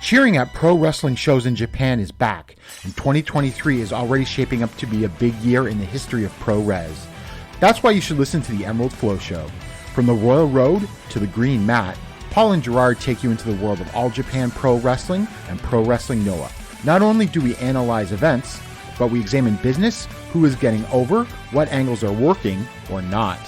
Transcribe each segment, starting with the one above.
Cheering at pro wrestling shows in Japan is back, and 2023 is already shaping up to be a big year in the history of pro res. That's why you should listen to the Emerald Flow Show. From the Royal Road to the Green Mat, Paul and Gerard take you into the world of All Japan Pro Wrestling and Pro Wrestling Noah. Not only do we analyze events, but we examine business, who is getting over, what angles are working or not.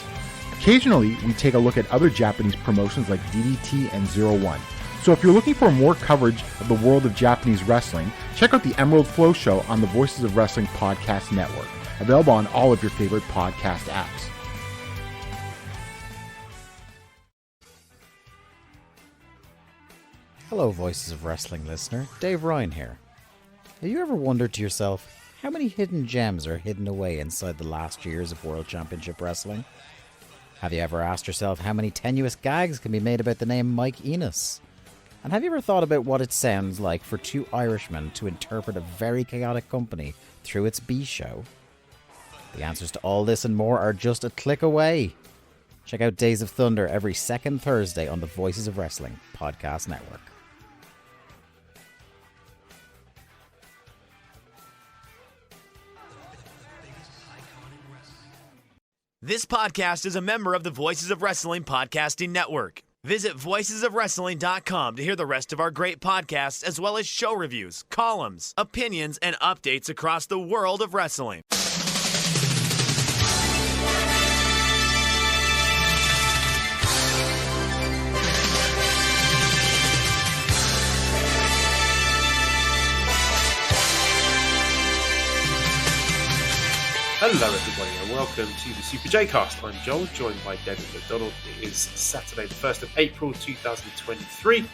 Occasionally, we take a look at other Japanese promotions like DDT and Zero One. So if you're looking for more coverage of the world of Japanese wrestling, check out the Emerald Flow Show on the Voices of Wrestling Podcast Network, available on all of your favorite podcast apps. Hello, Voices of Wrestling listener. Dave Ryan here. Have you ever wondered to yourself how many hidden gems are hidden away inside the last years of World Championship Wrestling? Have you ever asked yourself how many tenuous gags can be made about the name Mike Enos? And have you ever thought about what it sounds like for two Irishmen to interpret a very chaotic company through its B-show? The answers to all this and more are just a click away. Check out Days of Thunder every second Thursday on the Voices of Wrestling Podcast Network. This podcast is a member of the Voices of Wrestling Podcasting Network. Visit voicesofwrestling.com to hear the rest of our great podcasts, as well as show reviews, columns, opinions, and updates across the world of wrestling. Hello everybody and welcome to the Super J-Cast. I'm Joel, joined by David McDonald. It is Saturday the 1st of April 2023.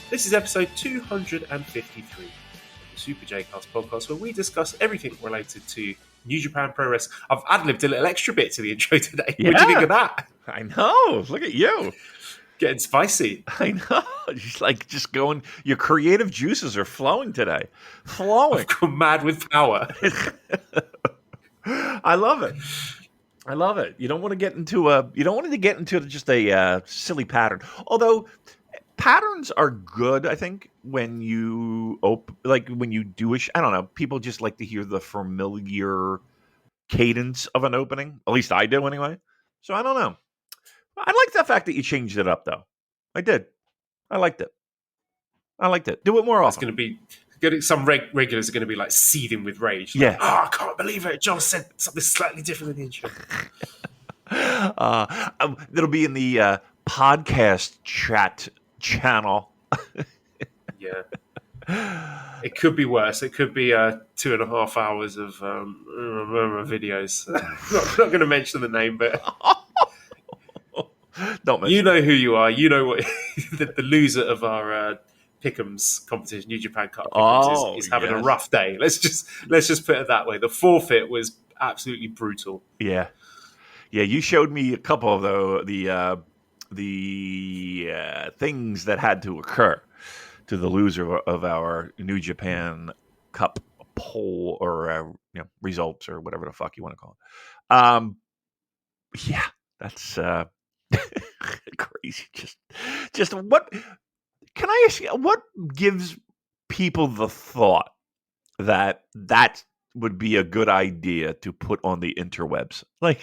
This is episode 253 of the Super J-Cast podcast, where we discuss everything related to New Japan Pro Wrestling. I've ad-libbed a little extra bit to the intro today. Yeah. What do you think of that? I know. Look at you. Getting spicy. I know. Just going. Your creative juices are flowing today. Flowing. I've gone mad with power. I love it. I love it. You don't want to get into just a silly pattern. Although patterns are good, I think, when you when you do I don't know. People just like to hear the familiar cadence of an opening. At least I do, anyway. So I don't know. I like the fact that you changed it up, though. I did. I liked it. Do it more often. It's going to be. Some regulars are going to be like seething with rage. Like, Yeah. I can't believe it. John said something slightly different than the intro. That'll be in the podcast chat channel. Yeah. It could be worse. It could be 2.5 hours of videos. not going to mention the name, but Don't mention. You know who you are. You know what the loser of our Pick'ems competition, New Japan Cup Pick'ems, is having a rough day. Let's just put it that way. The forfeit was absolutely brutal. Yeah. You showed me a couple of the things that had to occur to the loser of our New Japan Cup poll or results or whatever the fuck you want to call it. Yeah, that's crazy. Just what. Can I ask you, what gives people the thought that would be a good idea to put on the interwebs? I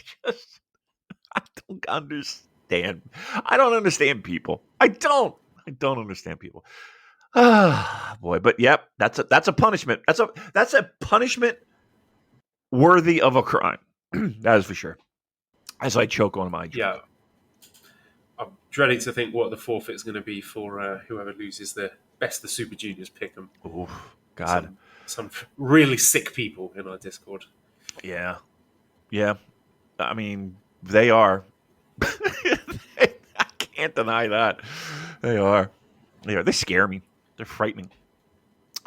don't understand. I don't understand people. I don't understand people. Ah, boy. But yep, that's a punishment. That's a punishment worthy of a crime. That is for sure. As I choke on my drink. Yeah. I'm dreading to think what the forfeit is going to be for whoever loses the Best of the Super Juniors Pick'em. Oh, God. Some really sick people in our Discord. Yeah. I mean, they are. I can't deny that. They are. They scare me. They're frightening.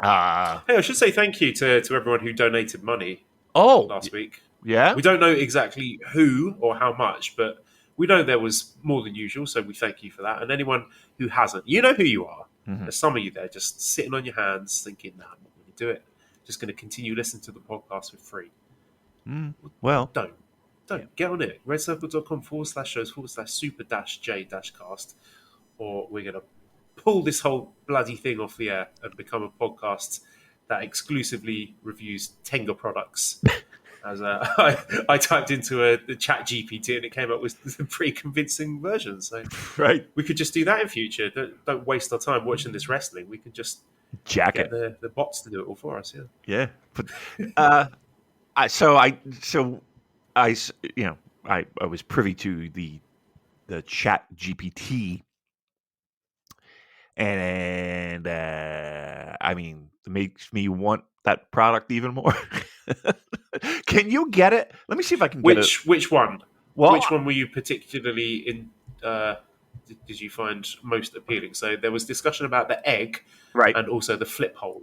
Hey, I should say thank you to everyone who donated money last week. Yeah? We don't know exactly who or how much, but we know there was more than usual, so we thank you for that. And anyone who hasn't, you know who you are. Mm-hmm. There's some of you there just sitting on your hands thinking, nah, I'm not going to do it. Just going to continue listening to the podcast for free. Well. Don't. Get on it. redcircle.com/shows/super-j-cast, or we're going to pull this whole bloody thing off the air and become a podcast that exclusively reviews Tenga products. As I typed into the chat GPT and it came up with a pretty convincing version. So Right. we could just do that in future. Don't waste our time watching this wrestling. We could just Jacket. get the bots to do it all for us. Yeah. Yeah. But I was privy to the chat GPT, and I mean, it makes me want that product even more. Can you get it? Let me see if I can get it. Which one? Well, Which one were you particularly in? Did you find most appealing? So there was discussion about the egg, right, and also the flip hole.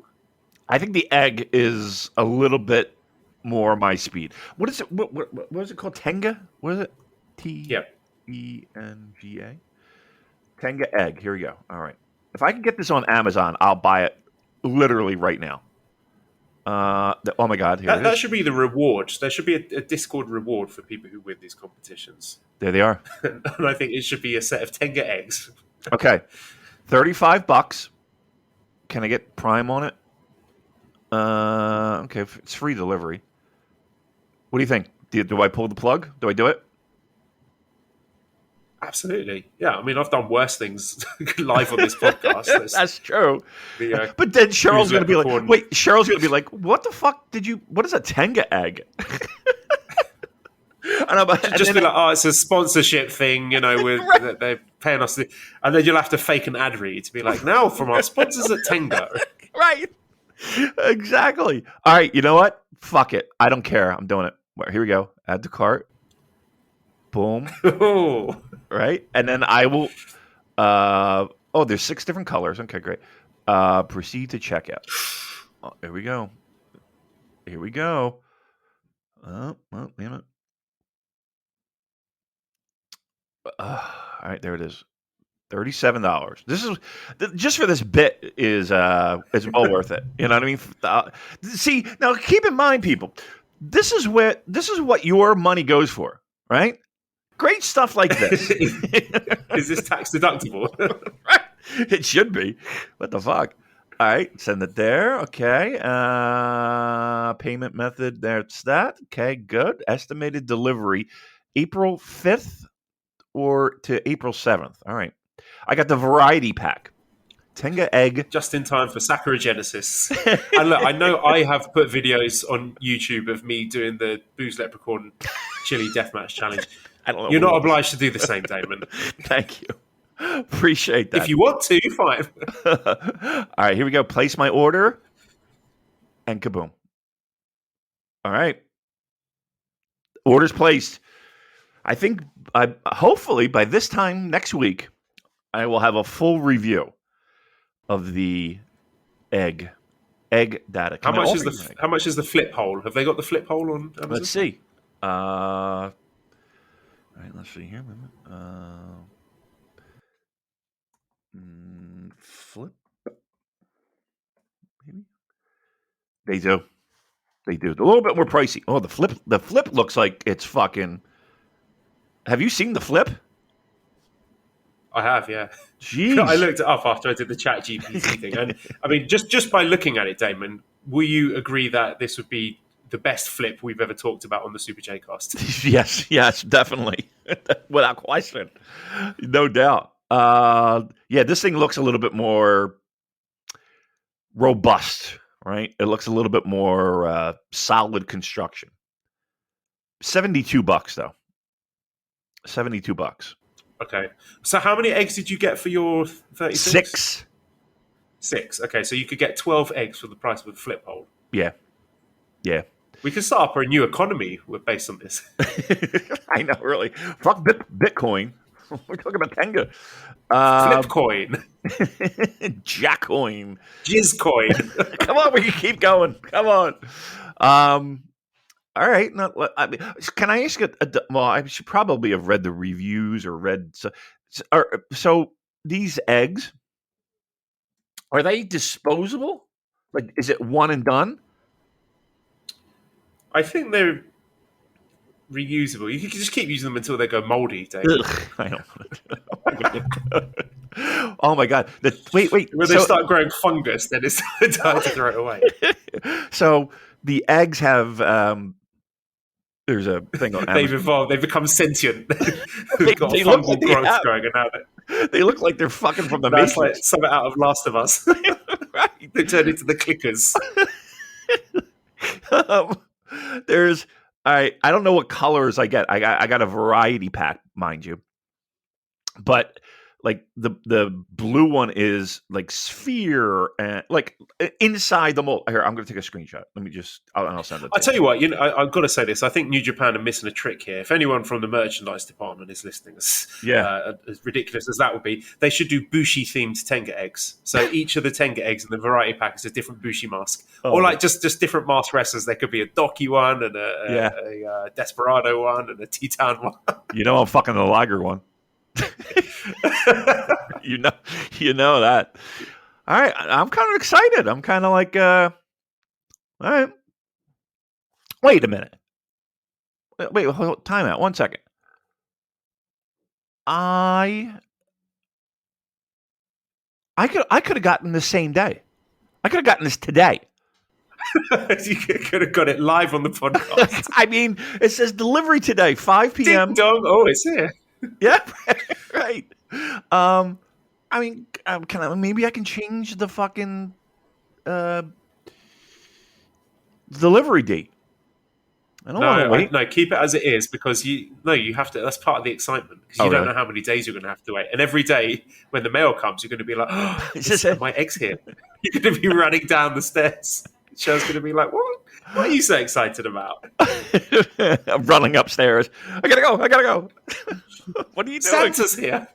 I think the egg is a little bit more my speed. What is it? What is it called? Tenga? What is it? Tenga. Tenga egg. Here we go. All right. If I can get this on Amazon, I'll buy it literally right now. Oh my God! That should be the reward. There should be a Discord reward for people who win these competitions. There they are. And I think it should be a set of Tenga eggs. Okay, $35. Can I get Prime on it? Okay, it's free delivery. What do you think? Do I pull the plug? Do I do it? Absolutely. Yeah, I mean, I've done worse things live on this podcast. That's true. But then Cheryl's going to be like, wait, Cheryl's going to be like, what the fuck what is a Tenga egg? And just be like, oh, it's a sponsorship thing, right. They're paying us. And then you'll have to fake an ad read to be like, now from our sponsors at Tenga. Right. Exactly. All right, you know what? Fuck it. I don't care. I'm doing it. Here we go. Add to cart. Boom. Oh. Right? And then I will... there's 6 different colors. Okay, great. Proceed to checkout. Oh, here we go. Oh, well, damn it. All right, there it is. $37. This is just for this bit is well worth it. You know what I mean? See, now keep in mind, people, this is what your money goes for, right? Great stuff like this. Is this tax deductible? It should be. What the fuck? All right, send it there. Okay. Payment method. That's that. Okay, good. Estimated delivery April 5th or to April 7th. All right. I got the variety pack. Tenga egg. Just in time for Sakura Genesis. And look, I know I have put videos on YouTube of me doing the Booze Leprechaun Chili Deathmatch Challenge. I don't know. You're not obliged to do the same, Damon. Thank you. Appreciate that. If you want to, fine. All right, here we go. Place my order. And kaboom. All right. Orders placed. I think hopefully by this time next week, I will have a full review of the egg data. How much is the flip hole? Have they got the flip hole on Amazon? Let's see. All right, let's see here. Flip. Maybe they do. They do. A little bit more pricey. Oh, the flip looks like it's fucking. Have you seen the flip? I have, yeah. Jeez. I looked it up after I did the chat GPT thing. And I mean, just by looking at it, Damon, will you agree that this would be the best flip we've ever talked about on the Super J Cast? Yes, definitely. Without question. No doubt. This thing looks a little bit more robust, right? It looks a little bit more solid construction. $72 though. $72. Okay. So how many eggs did you get for your 36? 6. Okay, so you could get 12 eggs for the price of a flip hole. Yeah. We could start up a new economy based on this. I know, really. Fuck Bitcoin. We're talking about Tenga. Flipcoin. Jackcoin. Jizzcoin. Come on, we can keep going. Come on. All right. Can I ask you? Well, I should probably have read the reviews or read. So these eggs, are they disposable? Like, is it one and done? I think they're reusable. You can just keep using them until they go moldy, Dave. I don't. Oh my god! Wait. When they start growing fungus, then it's time to throw it away. So the eggs have. There's a thing on Amazon. They've evolved. They've become sentient. They've got they fungal look like growth going, and now they look like they're fucking from the that's Matrix. like something out of Last of Us. Right. They turn into the clickers. There's I don't know what colors I get. I got a variety pack, mind you, but like the blue one is like sphere and like inside the mold. Here, I'm going to take a screenshot. Let me just I'll send it. I tell you what, I've got to say this. I think New Japan are missing a trick here. If anyone from the merchandise department is listening, as ridiculous as that would be, they should do Bushi themed Tenga eggs. So each of the Tenga eggs in the variety pack is a different Bushi mask, or like just different mask wrestlers. There could be a Doki one and a Desperado one and a Titan one. I'm fucking the Liger one. you know that. All right, I'm kind of excited. I'm kind of like, all right. Wait a minute. Wait, hold, time out. 1 second. I could have gotten this same day. I could have gotten this today. You could have got it live on the podcast. I mean, it says delivery today, 5 p.m. Ding dong. Oh, it's here. Yeah, right. I mean, maybe I can change the fucking delivery date. I don't want to wait. No, keep it as it is because you have to. That's part of the excitement because you don't know how many days you're going to have to wait. And every day when the mail comes, you're going to be like, "Oh, my egg's here." You're going to be running down the stairs. The show's going to be like, "What? What are you so excited about?" I'm running upstairs. I gotta go. What are you doing? Santa's here.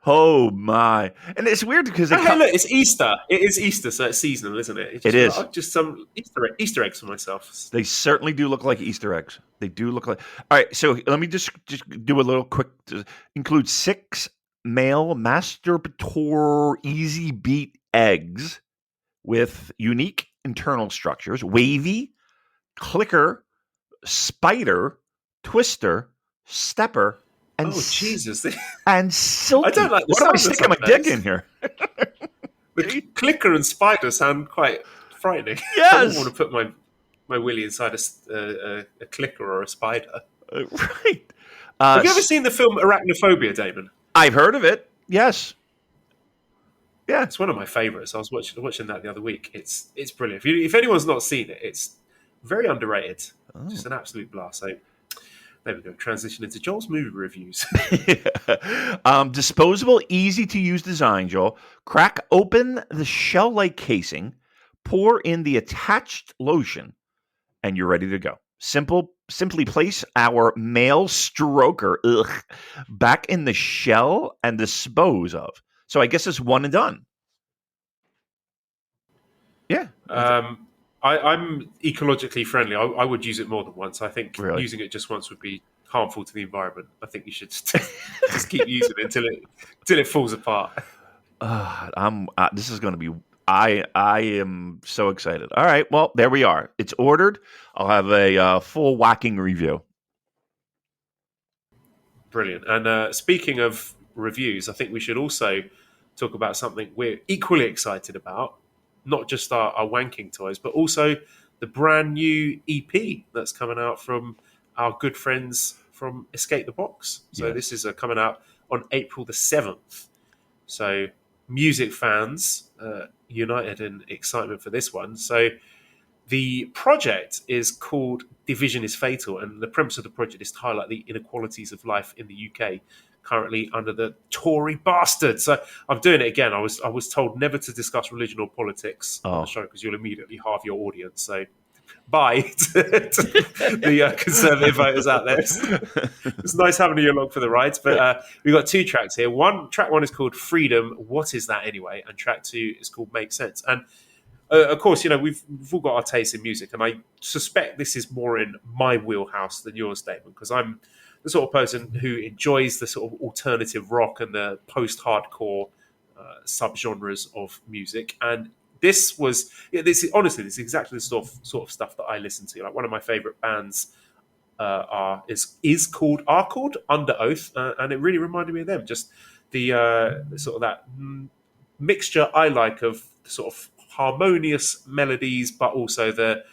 Oh my! And it's weird because look, it's Easter. It is Easter, so it's seasonal, isn't it? It is. Just some Easter eggs for myself. They certainly do look like Easter eggs. They do look like. All right, so let me just do a little quick. Include 6 male masturbator easy beat eggs with unique internal structures: wavy, clicker, spider, twister, stepper, and Jesus! And silky. I don't like. What am I sticking my dick in here? The clicker and spider sound quite frightening. Yes. I don't want to put my willy inside a clicker or a spider. Right. Have you ever seen the film Arachnophobia, Damon? I've heard of it. Yes. Yeah, it's one of my favorites. I was watching that the other week. It's brilliant. If anyone's not seen it, it's very underrated. Just an absolute blast. So there we go. Transition into Joel's movie reviews. Disposable, easy to use design, Joel. Crack open the shell-like casing, pour in the attached lotion, and you're ready to go. Simply place our male stroker back in the shell and dispose of. So I guess it's one and done. Yeah. I'm ecologically friendly. I would use it more than once. I think using it just once would be harmful to the environment. I think you should just keep using it until it falls apart. This is going to be. I am so excited. All right, well there we are. It's ordered. I'll have a full whacking review. Brilliant. And speaking of reviews, I think we should also talk about something we're equally excited about. Not just our wanking toys, but also the brand new EP that's coming out from our good friends from Escape the Box. So this is coming out on April the 7th. So music fans united in excitement for this one. So the project is called Division is Fatal, and the premise of the project is to highlight the inequalities of life in the UK currently under the Tory bastard. So I'm doing it again. I was told never to discuss religion or politics on the show because you'll immediately halve your audience. So bye to the conservative voters out there. It's nice having you along for the rides. But we've got 2 tracks here. Track 1 is called Freedom. What is that anyway? And track 2 is called Make Sense. And of course, we've all got our taste in music, and I suspect this is more in my wheelhouse than yours, Damon, because I'm the sort of person who enjoys the sort of alternative rock and the post-hardcore subgenres of music. And this is exactly the sort of stuff that I listen to. Like, one of my favorite bands is called Under Oath, and it really reminded me of them. Just the sort of that mixture I like of sort of harmonious melodies, but also the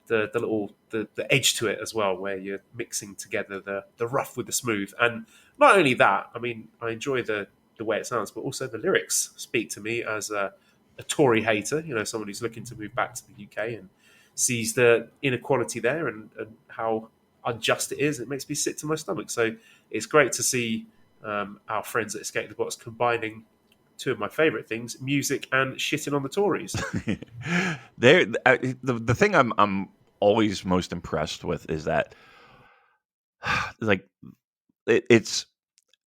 little the edge to it as well, where you're mixing together the rough with the smooth. And not only that, I mean, I enjoy the way it sounds, but also the lyrics speak to me as a Tory hater, someone who's looking to move back to the UK and sees the inequality there and how unjust it is. It makes me sick to my stomach. So it's great to see our friends at Escape the Box combining two of my favourite things, music and shitting on the Tories. The thing I'm always most impressed with is that, like, it's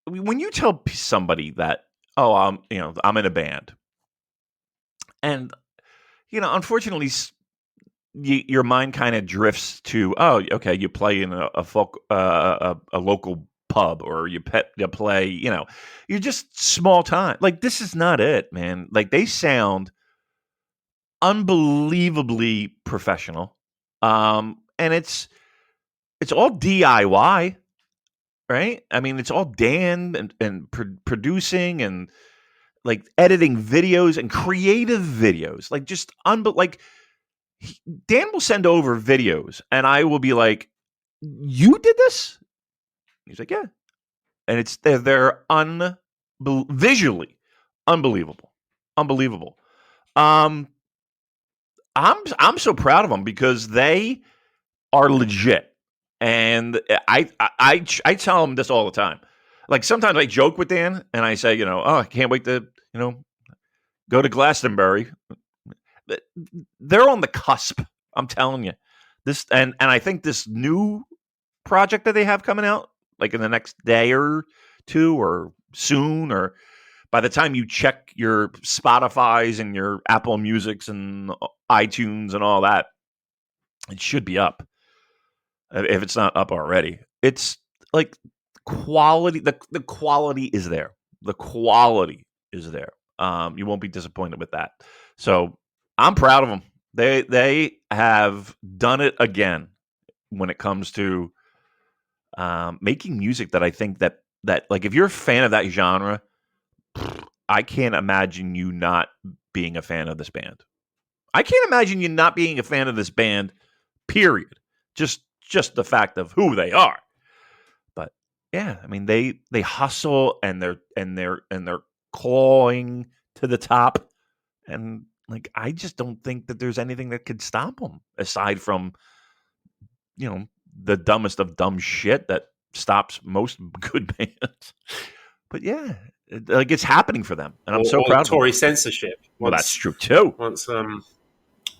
when you tell somebody that, oh, I'm in a band, and unfortunately, your mind kind of drifts to, oh, okay, you play in a local pub, or you play, you're just small time. Like, this is not it, man. Like, they sound unbelievably professional, and it's all DIY, right? I mean, it's all Dan and producing and like editing videos and creative videos, like just like Dan will send over videos and I will be like, "You did this?" He's like, "Yeah," and they're visually unbelievable. I'm so proud of them because they are legit. And I tell them this all the time. Like, sometimes I joke with Dan and I say, oh, I can't wait to, go to Glastonbury. They're on the cusp. I'm telling you this. And I think this new project that they have coming out, like in the next day or two or soon, or by the time you check your Spotify's and your Apple Musics and iTunes and all that, it should be up. If it's not up already, it's like quality. The quality is there. The quality is there. You won't be disappointed with that. So I'm proud of them. They have done it again when it comes to making music that I think that like, if you're a fan of that genre, I can't imagine you not being a fan of this band. I can't imagine you not being a fan of this band, period. Just the fact of who they are. But yeah, I mean, they hustle and they're clawing to the top, and like, I just don't think that there's anything that could stop them aside from the dumbest of dumb shit that stops most good bands. But yeah, it's happening for them, and I'm so proud of them. Tory censorship. Well, that's true too. Once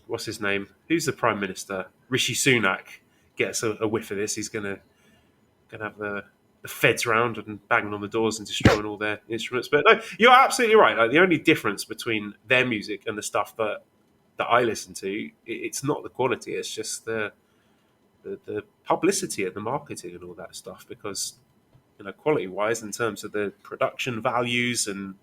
what's his name? Who's the Prime Minister? Rishi Sunak gets a whiff of this, he's gonna have the feds round and banging on the doors and destroying all their instruments. But no, you're absolutely right. Like, the only difference between their music and the stuff that I listen to, it's not the quality. It's just the publicity and the marketing and all that stuff. Because quality wise, in terms of the production values and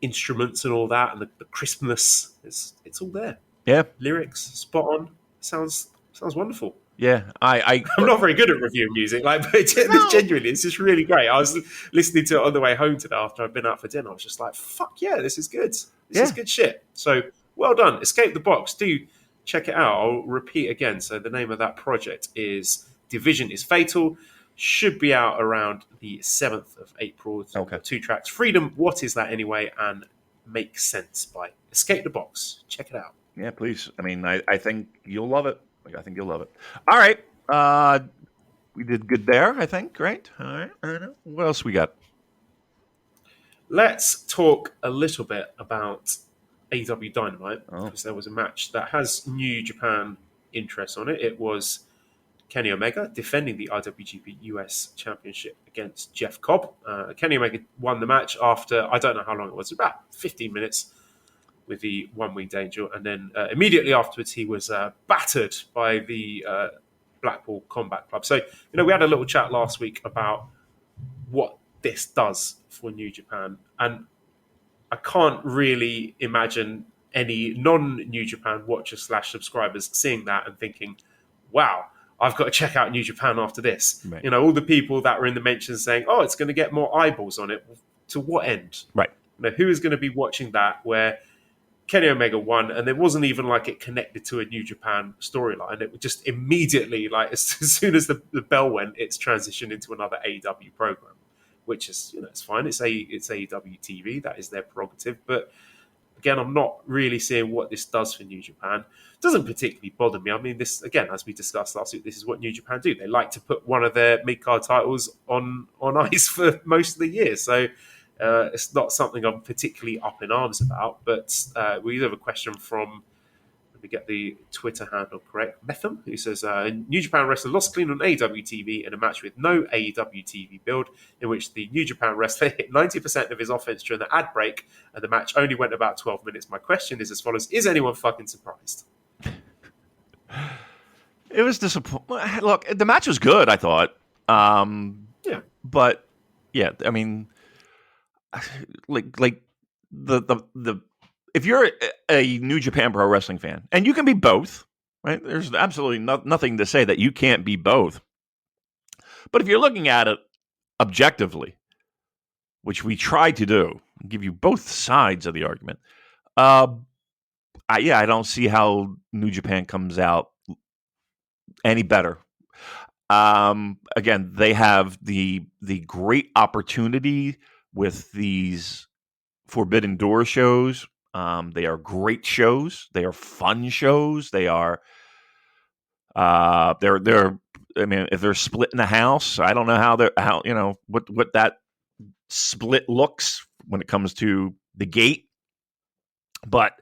instruments and all that, and the crispness, it's all there. Yeah, lyrics spot on. Sounds wonderful. Yeah, I'm not very good at reviewing music, but genuinely, it's just really great. I was listening to it on the way home today after I'd been out for dinner. I was just like, fuck yeah, this is good. This is good shit. So well done. Escape the Box. Do check it out. I'll repeat again. So the name of that project is Division is Fatal. Should be out around the 7th of April. Okay. 2 tracks. Freedom, What Is That Anyway? And Make Sense by Escape the Box. Check it out. Yeah, please. I mean, I think you'll love it. I think you'll love it. All right. We did good there, I think, right? All right. What else we got? Let's talk a little bit about AEW Dynamite, because there was a match that has New Japan interest on it. It was Kenny Omega defending the IWGP US Championship against Jeff Cobb. Kenny Omega won the match after, I don't know how long it was, about 15 minutes with the one-winged angel. And then immediately afterwards, he was battered by the Blackpool Combat Club. So, we had a little chat last week about what this does for New Japan. And I can't really imagine any non-New Japan watchers / subscribers seeing that and thinking, wow, I've got to check out New Japan after this. Right. You know, all the people that were in the mentions saying, oh, it's going to get more eyeballs on it. To what end? Right. You know, who is going to be watching that where Kenny Omega won and there wasn't even like it connected to a New Japan storyline? It would just immediately, like as soon as the bell went, it's transitioned into another AEW program, which is, you know, it's fine. It's AEW TV. That is their prerogative. But again, I'm not really seeing what this does for New Japan. It doesn't particularly bother me. I mean, this, again, as we discussed last week, this is what New Japan do. They like to put one of their mid-card titles on ice for most of the year. So it's not something I'm particularly up in arms about. But we have a question from, let me get the Twitter handle correct, Metham, who says, New Japan wrestler lost clean on AEW TV in a match with no AEW TV build, in which the New Japan wrestler hit 90% of his offense during the ad break, and the match only went about 12 minutes. My question is as follows: is anyone fucking surprised? It was disappointing. Look, the match was good, I thought. Yeah. But yeah, I mean, like the if you're a New Japan Pro Wrestling fan, and you can be both, right? There's absolutely nothing to say that you can't be both. But if you're looking at it objectively, which we try to do, give you both sides of the argument, I don't see how New Japan comes out any better. Again, they have the great opportunity with these Forbidden Door shows. They are great shows. They are fun shows. They are they're I mean, if they're split in the house, I don't know how you know what that split looks when it comes to the gate. But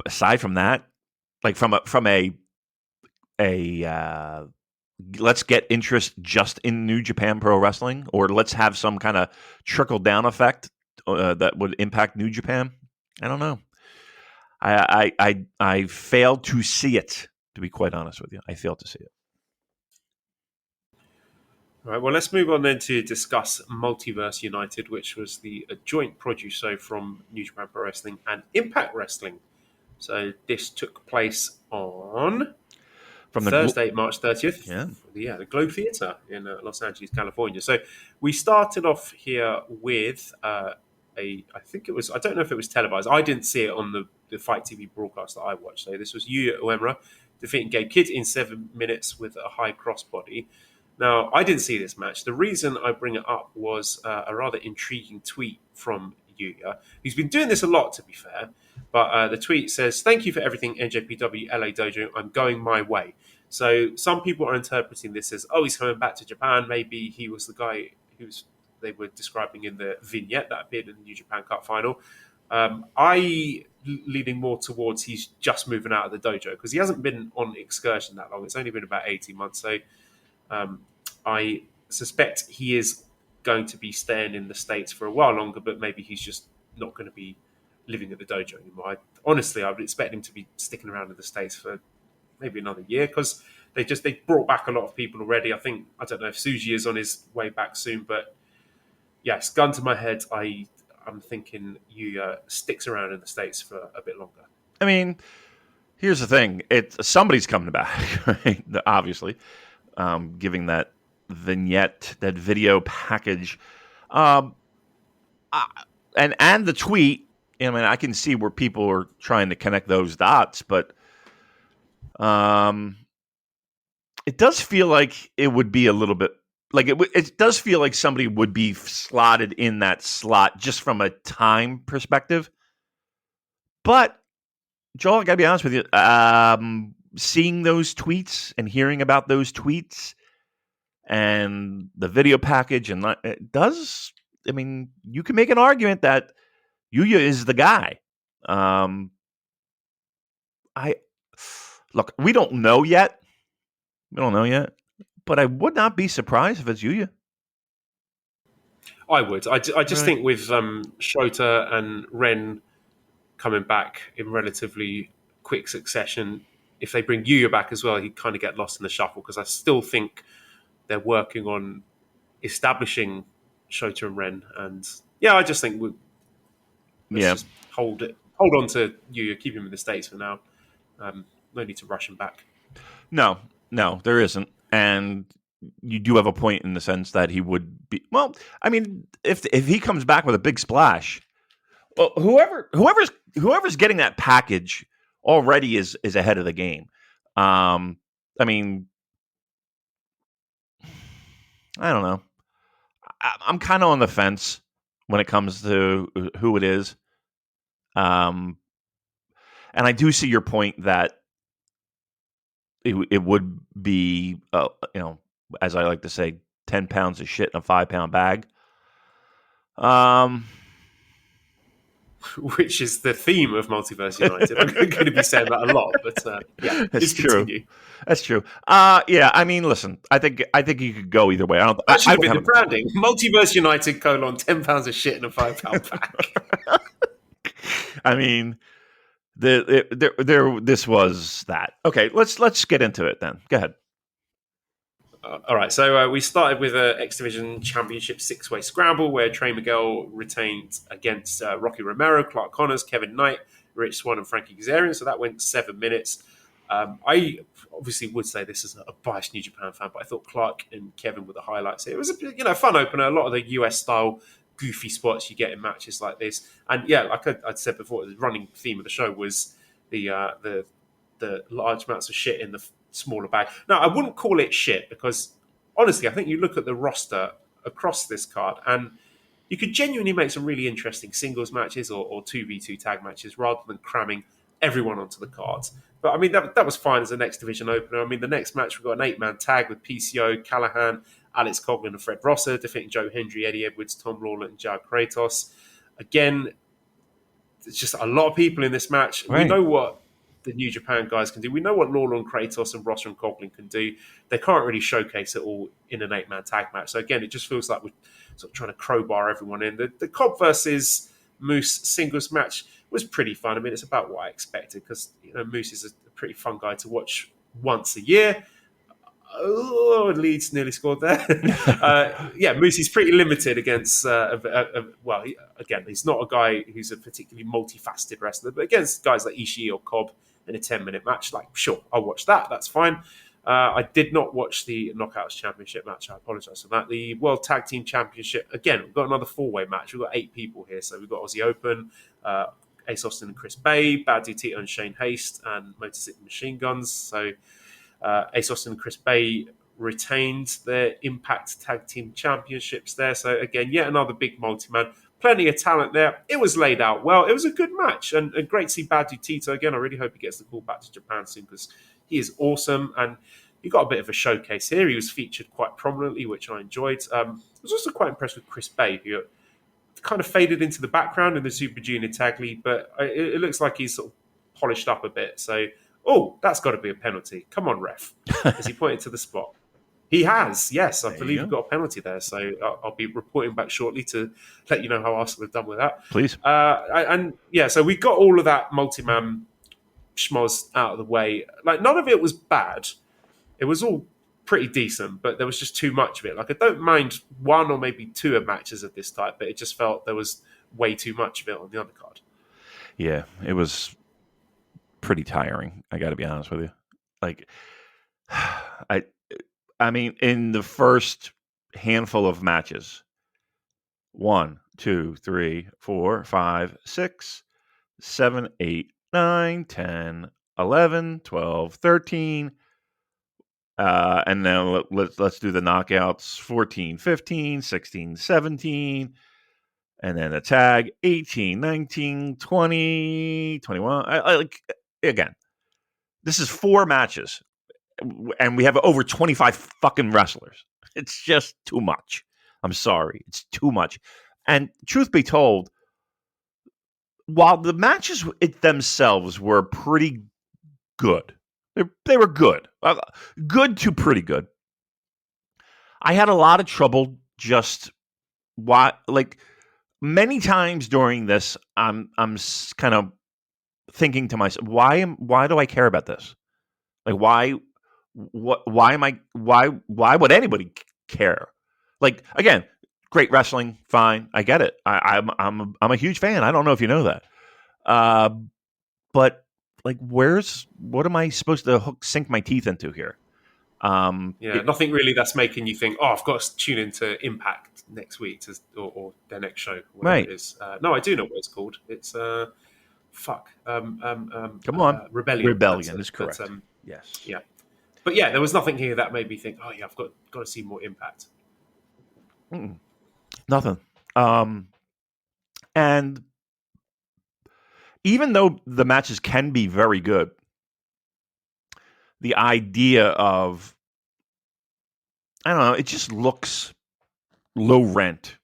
aside from that, like from a let's get interest just in New Japan Pro Wrestling, or let's have some kind of trickle down effect that would impact New Japan. I don't know. I failed to see it, to be quite honest with you. I failed to see it. All right, well, let's move on then to discuss Multiverse United, which was the joint produce show from New Japan Pro Wrestling and Impact Wrestling. So this took place on From Thursday, March 30th. Yeah. The Globe Theatre in Los Angeles, California. So we started off here with I don't know if it was televised. I didn't see it on the Fight TV broadcast that I watched. So this was Yuya Uemura defeating Gabe Kidd in 7 minutes with a high crossbody. Now, I didn't see this match. The reason I bring it up was a rather intriguing tweet from Yuya. He's been doing this a lot, to be fair. But the tweet says, "Thank you for everything, NJPW LA Dojo. I'm going my way." So some people are interpreting this as, oh, he's coming back to Japan. Maybe he was the guy they were describing in the vignette that appeared in the New Japan Cup final. I leaning more towards he's just moving out of the dojo because he hasn't been on excursion that long. It's only been about 18 months. So I suspect he is going to be staying in the States for a while longer, but maybe he's just not going to be living at the dojo anymore. I would expect him to be sticking around in the States for maybe another year because they brought back a lot of people already. I don't know if Suji is on his way back soon, but yes, gun to my head, I'm thinking Yuya sticks around in the States for a bit longer. I mean, here's the thing: somebody's coming back, right? Obviously, giving that vignette, that video package, and the tweet. I mean, I can see where people are trying to connect those dots, but it does feel like it would be a little bit like it does feel like somebody would be slotted in that slot just from a time perspective. But Joel, I gotta be honest with you, seeing those tweets and hearing about those tweets and the video package, and it does. I mean, you can make an argument that Yuya is the guy. Look, we don't know yet. But I would not be surprised if it's Yuya. I would. I just think with Shota and Ren coming back in relatively quick succession, if they bring Yuya back as well, he'd kind of get lost in the shuffle because I still think they're working on establishing Shota and Ren. And yeah, I just think let's just hold on to Yuya, keep him in the States for now. no need to rush him back. No, there isn't. And you do have a point in the sense that he would be. Well, I mean, if he comes back with a big splash, well, whoever's getting that package already is ahead of the game. I mean, I don't know. I'm kind of on the fence when it comes to who it is. And I do see your point that it would be, as I like to say, 10 pounds of shit in a 5-pound bag. Which is the theme of Multiverse United. I'm going to be saying that a lot, but yeah, That's true. Continue. That's true. Yeah, I mean, listen, I think you could go either way. That should have been the branding. Multiverse United : 10 pounds of shit in a 5-pound bag. I mean, this was that. Okay, let's get into it then. Go ahead. All right, so we started with an X Division Championship 6-way scramble where Trey Miguel retained against Rocky Romero, Clark Connors, Kevin Knight, Rich Swann, and Frankie Kazarian. So that went 7 minutes. I obviously would say this is a biased New Japan fan, but I thought Clark and Kevin were the highlights here. It was a fun opener. A lot of the US style goofy spots you get in matches like this, and yeah, like I'd said before, the running theme of the show was the large amounts of shit in the smaller bag. Now, I wouldn't call it shit because honestly, I think you look at the roster across this card and you could genuinely make some really interesting singles matches or 2v2 tag matches rather than cramming everyone onto the cards. But I mean, that was fine as a next division opener. I mean, the next match, we've got an 8-man tag with PCO, Callahan, Alex Coughlin, and Fred Rosser defeating Joe Hendry, Eddie Edwards, Tom Lawler, and Jared Kratos. Again, there's just a lot of people in this match. Right. We know what the New Japan guys can do. We know what Lawler and Kratos and Rosser and Coughlin can do. They can't really showcase it all in an 8-man tag match. So again, it just feels like we're sort of trying to crowbar everyone in. The Cobb versus Moose singles match was pretty fun. I mean, it's about what I expected because Moose is a pretty fun guy to watch once a year. Oh, Leeds nearly scored there. Moose is pretty limited against. He's not a guy who's a particularly multifaceted wrestler, but against guys like Ishii or Cobb in a 10-minute match, like sure, I'll watch that. That's fine. I did not watch the Knockouts Championship match. I apologise for that. The World Tag Team Championship, again, we've got another 4-way match. We've got 8 people here. So we've got Aussie Open, Ace Austin and Chris Bay, Bad Dude Tito and Shane Haste, and Motor City Machine Guns. So Ace Austin and Chris Bay retained their Impact Tag Team Championships there. So again, yet another big multi-man. Plenty of talent there. It was laid out well. It was a good match and great to see Bad Dude Tito again. I really hope he gets the call back to Japan soon because he is awesome and he got a bit of a showcase here. He was featured quite prominently, which I enjoyed. I was also quite impressed with Chris Bay, who kind of faded into the background in the Super Junior Tag League, but it looks like he's sort of polished up a bit. So, that's got to be a penalty. Come on, ref. As he pointed to the spot. He has, yes. I believe he got a penalty there. So I'll be reporting back shortly to let you know how Arsenal have done with that. Please. So we got all of that multi-man schmoz out of the way. Like, none of it was bad. It was all pretty decent, but there was just too much of it. Like, I don't mind 1 or maybe 2 of matches of this type, but it just felt there was way too much of it on the undercard. Yeah, it was pretty tiring. I got to be honest with you. Like, I mean, in the first handful of matches, 1, 2, 3, 4, 5, 6, 7, 8, 9, 10, 11, 12, 13. And then let's do the knockouts 14, 15, 16, 17. And then the tag 18, 19, 20, 21. Again, this is 4 matches. And we have over 25 fucking wrestlers. It's just too much. I'm sorry. It's too much. And truth be told, while the matches themselves were pretty good, they were good. Good to pretty good. I had a lot of trouble just many times during this, I'm kind of thinking to myself, why do I care about this? Like, why would anybody care? Like, again, great wrestling, fine, I get it. I'm a huge fan. I don't know if you know that, but like, what am I supposed to sink my teeth into here? Nothing really that's making you think, oh, I've got to tune into Impact next week or their next show, whatever Right. it is. No, I do know what it's called. It's Come on. Rebellion. Rebellion is correct. But, yes. yeah. But yeah, there was nothing here that made me think, oh yeah, I've got to see more Impact. Nothing. And even though the matches can be very good, the idea of, I don't know, it just looks low rent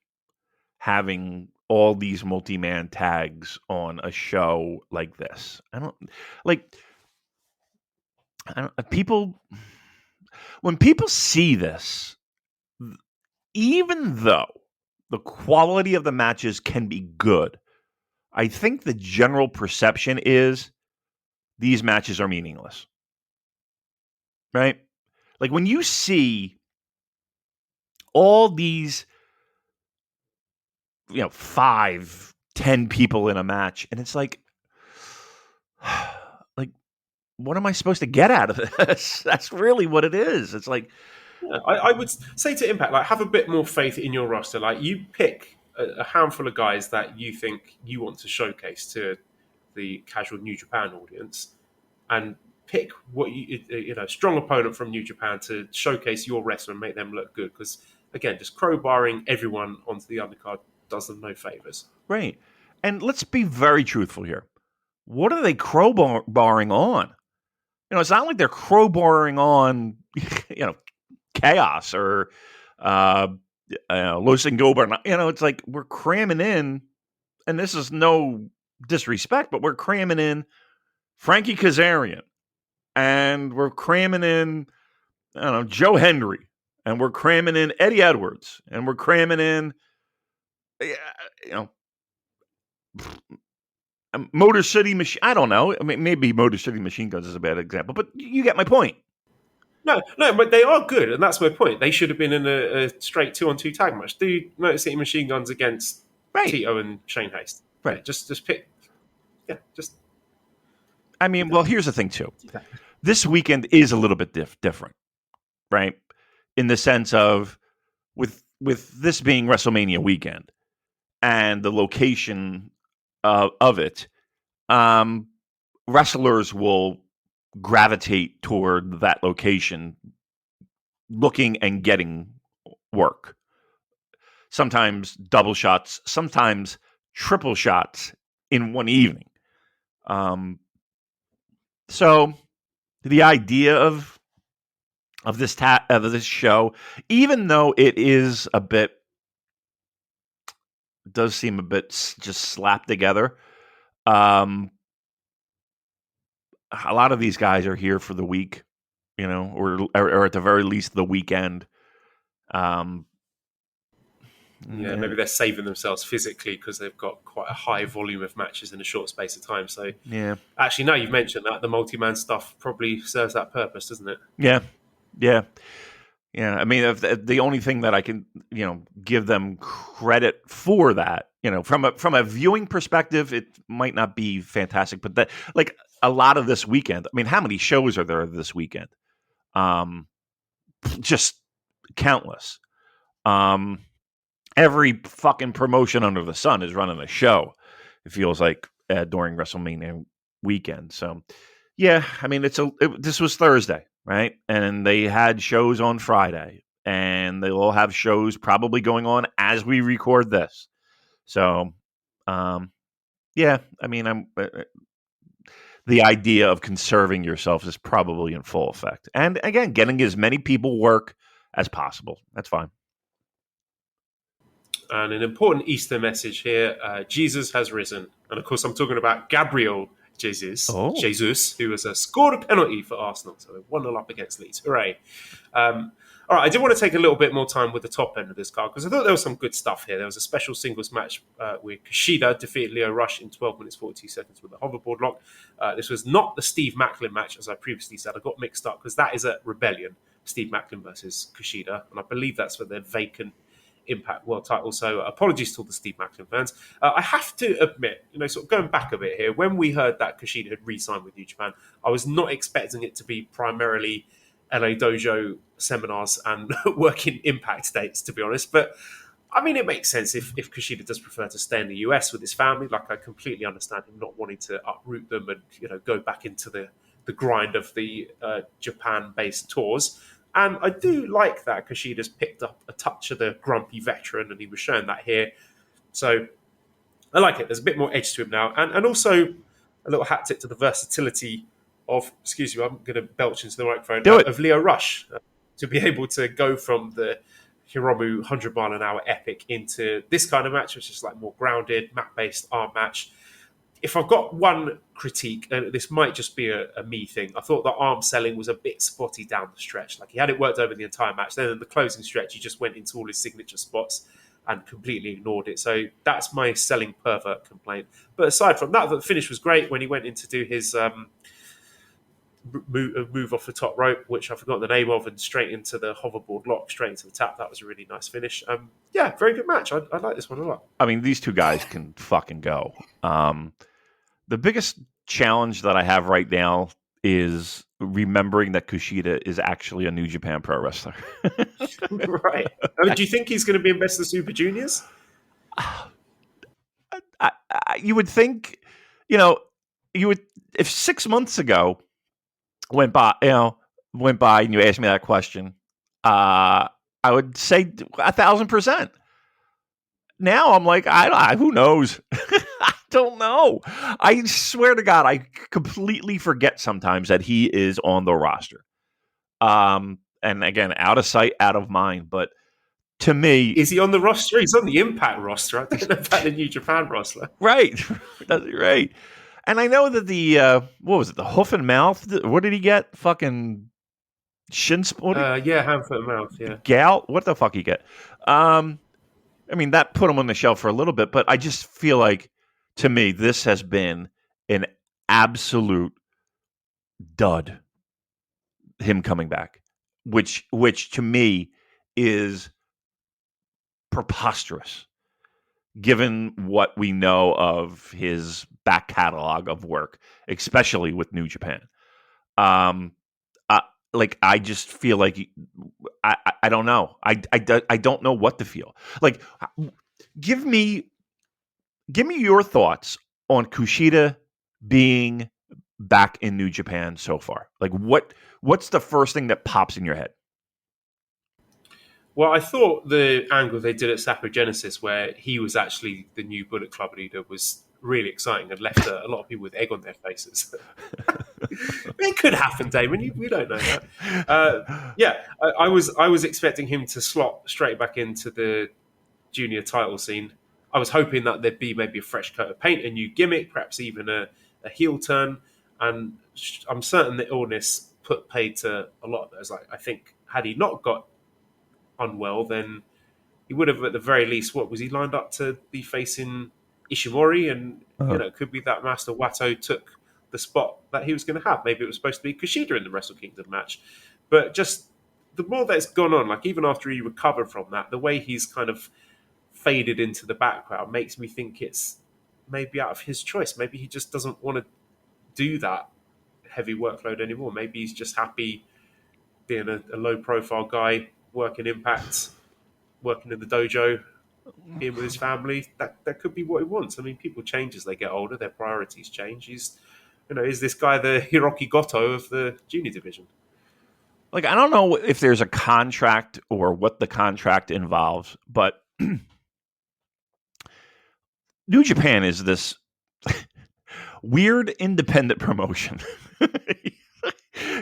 having all these multi-man tags on a show like this. When people see this, even though the quality of the matches can be good, I think the general perception is these matches are meaningless. Right? Like when you see all these, 5, 10 people in a match, and it's like, what am I supposed to get out of this? That's really what it is. It's like, yeah, I would say to Impact, like, have a bit more faith in your roster. Like, you pick a handful of guys that you think you want to showcase to the casual New Japan audience, and pick what strong opponent from New Japan to showcase your wrestler and make them look good. Because again, just crowbarring everyone onto the undercard does them no favors. right. And let's be very truthful here. What are they crowbarring on? It's not like they're crowbarring on, Chaos or Los Ingober. It's like we're cramming in, and this is no disrespect, but we're cramming in Frankie Kazarian, and we're cramming in, Joe Hendry, and we're cramming in Eddie Edwards, and we're cramming in, Motor City Machine. I don't know. I mean, maybe Motor City Machine Guns is a bad example, but you get my point. No, but they are good, and that's my point. They should have been in a straight 2-on-2 tag match. Do Motor City Machine Guns against Tito and Shane Haste. Right. Yeah, just pick. Yeah, just. I mean, well, here's the thing too. This weekend is a little bit different, right? In the sense of with this being WrestleMania weekend and the location of it, wrestlers will gravitate toward that location, looking and getting work. Sometimes double shots, sometimes triple shots in one evening. So the idea of this this show, even though it is does seem a bit just slapped together. A lot of these guys are here for the week, or at the very least the weekend. Maybe they're saving themselves physically because they've got quite a high volume of matches in a short space of time. So, actually, now you've mentioned that, the multi-man stuff probably serves that purpose, doesn't it? Yeah. I mean, if the only thing that I can, give them credit for that, from a viewing perspective, it might not be fantastic, but that, like, a lot of this weekend. I mean, how many shows are there this weekend? Just countless. Every fucking promotion under the sun is running a show. It feels like during WrestleMania weekend. So, yeah, I mean, this was Thursday, right? And they had shows on Friday, and they will have shows probably going on as we record this. So, yeah, I mean, the idea of conserving yourself is probably in full effect. And again, getting as many people work as possible. That's fine. And an important Easter message here, Jesus has risen. And of course, I'm talking about Gabriel Jesus, who has scored a penalty for Arsenal. So 1-0 up against Leeds. Hooray. All right, I did want to take a little bit more time with the top end of this card because I thought there was some good stuff here. There was a special singles match where Kushida defeated Leo Rush in 12 minutes, 42 seconds with a hoverboard lock. This was not the Steve Macklin match, as I previously said. I got mixed up because that is at Rebellion, Steve Macklin versus Kushida. And I believe that's for their vacant Impact World title. So apologies to all the Steve Macklin fans. I have to admit, sort of going back a bit here, when we heard that Kushida had re-signed with New Japan, I was not expecting it to be primarily LA Dojo seminars and working Impact dates, to be honest. But I mean, it makes sense if Kushida does prefer to stay in the US with his family. Like, I completely understand him not wanting to uproot them and go back into the grind of the Japan-based tours. And I do like that Kushida's picked up a touch of the grumpy veteran, and he was showing that here. So I like it. There's a bit more edge to him now, and also a little hat tip to the versatility of, excuse me, I'm going to belch into the microphone, of Leo Rush, to be able to go from the Hiromu 100-mile-an-hour epic into this kind of match, which is like more grounded, mat-based arm match. If I've got one critique, and this might just be a me thing, I thought the arm selling was a bit spotty down the stretch. Like, he had it worked over the entire match. Then in the closing stretch, he just went into all his signature spots and completely ignored it. So that's my selling pervert complaint. But aside from that, the finish was great when he went in to do his move off the top rope, which I forgot the name of, and straight into the hoverboard lock, straight into the tap. That was a really nice finish. Yeah, very good match. I like this one a lot. I mean, these two guys can fucking go. The biggest challenge that I have right now is remembering that Kushida is actually a New Japan Pro Wrestler. Right. I mean, do you think he's going to be in Best of Super Juniors? You would think, if 6 months ago went by, and you asked me that question, I would say 1,000%. Now I'm like, who knows? I don't know. I swear to God, I completely forget sometimes that he is on the roster. And again, out of sight, out of mind. But to me, is he on the roster? He's on the Impact roster. I don't know about the New Japan roster. Right, that's right. And I know that the what was it? The hoof and mouth. What did he get? Fucking shin split. Yeah, hand, foot, and mouth. Yeah, gout. What the fuck he get? I mean, that put him on the shelf for a little bit, but I just feel like, to me, this has been an absolute dud. Him coming back, which to me is preposterous, given what we know of his back catalog of work, especially with New Japan. I just feel like I don't know. I don't know what to feel. Like, give me your thoughts on Kushida being back in New Japan so far. Like, what's the first thing that pops in your head? Well, I thought the angle they did at Sakura Genesis, where he was actually the new Bullet Club leader, was really exciting and left a lot of people with egg on their faces. It could happen, Damon. We don't know that. I was expecting him to slot straight back into the junior title scene. I was hoping that there'd be maybe a fresh coat of paint, a new gimmick, perhaps even a heel turn. And I'm certain the illness put paid to a lot of those. Like, I think had he not got unwell, then he would have, at the very least, what was he lined up to be facing? Ishimori, and it could be that Master Wato took the spot that he was going to have. Maybe it was supposed to be Kushida in the Wrestle Kingdom match. But just the more that's gone on, like, even after he recovered from that, the way he's kind of faded into the background makes me think it's maybe out of his choice. Maybe he just doesn't want to do that heavy workload anymore. Maybe he's just happy being a low-profile guy, working Impact, working in the dojo, being with his family. That could be what he wants. I mean, people change as they get older. Their priorities change. Is this guy the Hiroki Goto of the junior division? Like, I don't know if there's a contract or what the contract involves, but New Japan is this weird independent promotion.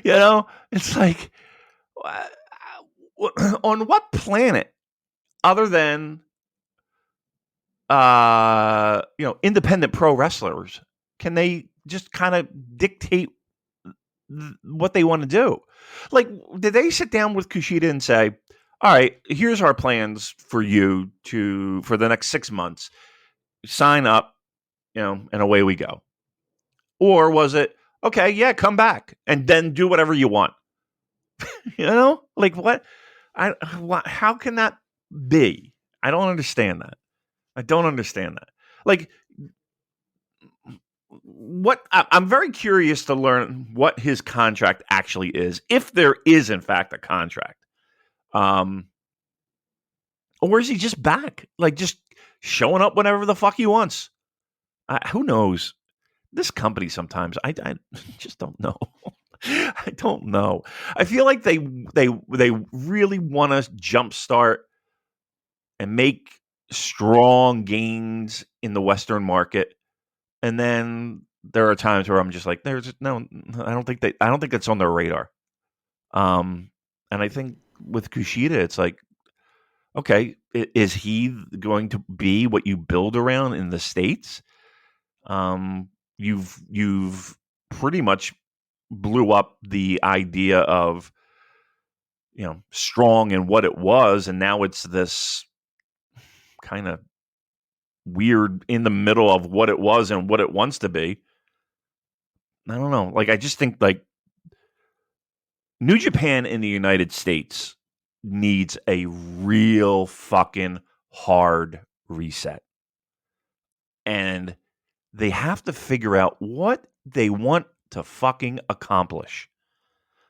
It's like, on what planet other than independent pro wrestlers can they just kind of dictate what they want to do? Like, did they sit down with Kushida and say, all right, here's our plans for you for the next 6 months, sign up, and away we go? Or was it, okay, yeah, come back and then do whatever you want? Like, what? How can that be? I don't understand that. I don't understand that. Like, I'm very curious to learn what his contract actually is, if there is in fact a contract. Or is he just back? Like, just showing up whenever the fuck he wants? Who knows? This company sometimes, I just don't know. I don't know. I feel like they really want to jumpstart and make strong gains in the Western market, and then there are times where I'm just like, there's no, I don't think that's on their radar. And I think with Kushida, it's like, okay, is he going to be what you build around in the States? You've pretty much blew up the idea of, strong and what it was, and now it's this kind of weird in the middle of what it was and what it wants to be. I don't know. Like, I just think like New Japan in the United States needs a real fucking hard reset. And they have to figure out what they want to fucking accomplish.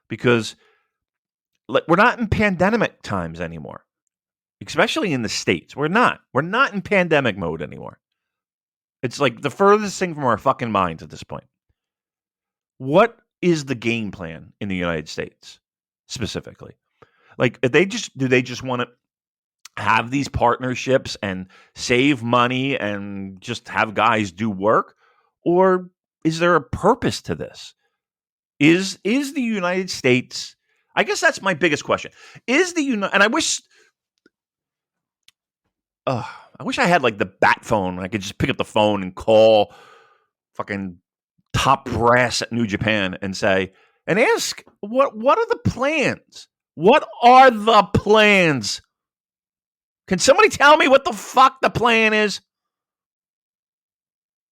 Because we're not in pandemic times anymore. Especially in the States. We're not in pandemic mode anymore. It's like the furthest thing from our fucking minds at this point. What is the game plan in the United States specifically? Like, do they just want to have these partnerships and save money and just have guys do work? Or is there a purpose to this? Is the United States, I guess that's my biggest question. And I wish I had like the bat phone. I could just pick up the phone and call fucking top brass at New Japan and ask what are the plans? What are the plans? Can somebody tell me what the fuck the plan is?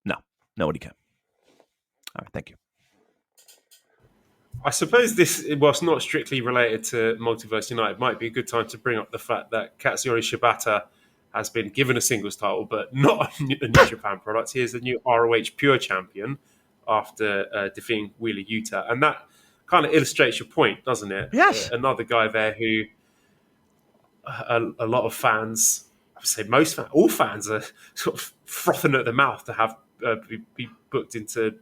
No, nobody can. All right, thank you. I suppose this, whilst not strictly related to Multiverse United, might be a good time to bring up the fact that Katsuyori Shibata has been given a singles title, but not a New Japan product. He is the new ROH Pure Champion after defeating Wheeler Yuta. And that kind of illustrates your point, doesn't it? Yes. Another guy there who a lot of fans, I would say most fans, all fans are sort of frothing at the mouth to have be booked into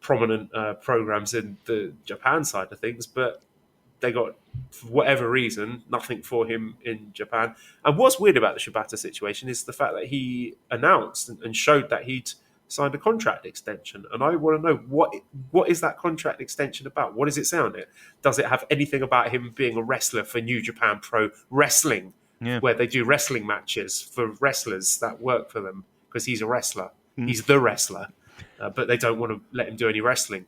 prominent programs in the Japan side of things, but they got, for whatever reason, nothing for him in Japan. And what's weird about the Shibata situation is the fact that he announced and showed that he'd signed a contract extension. And I want to know, what is that contract extension about? What does it say on it? Does it have anything about him being a wrestler for New Japan Pro Wrestling, where they do wrestling matches for wrestlers that work for them? Because he's a wrestler. He's the wrestler. But they don't want to let him do any wrestling.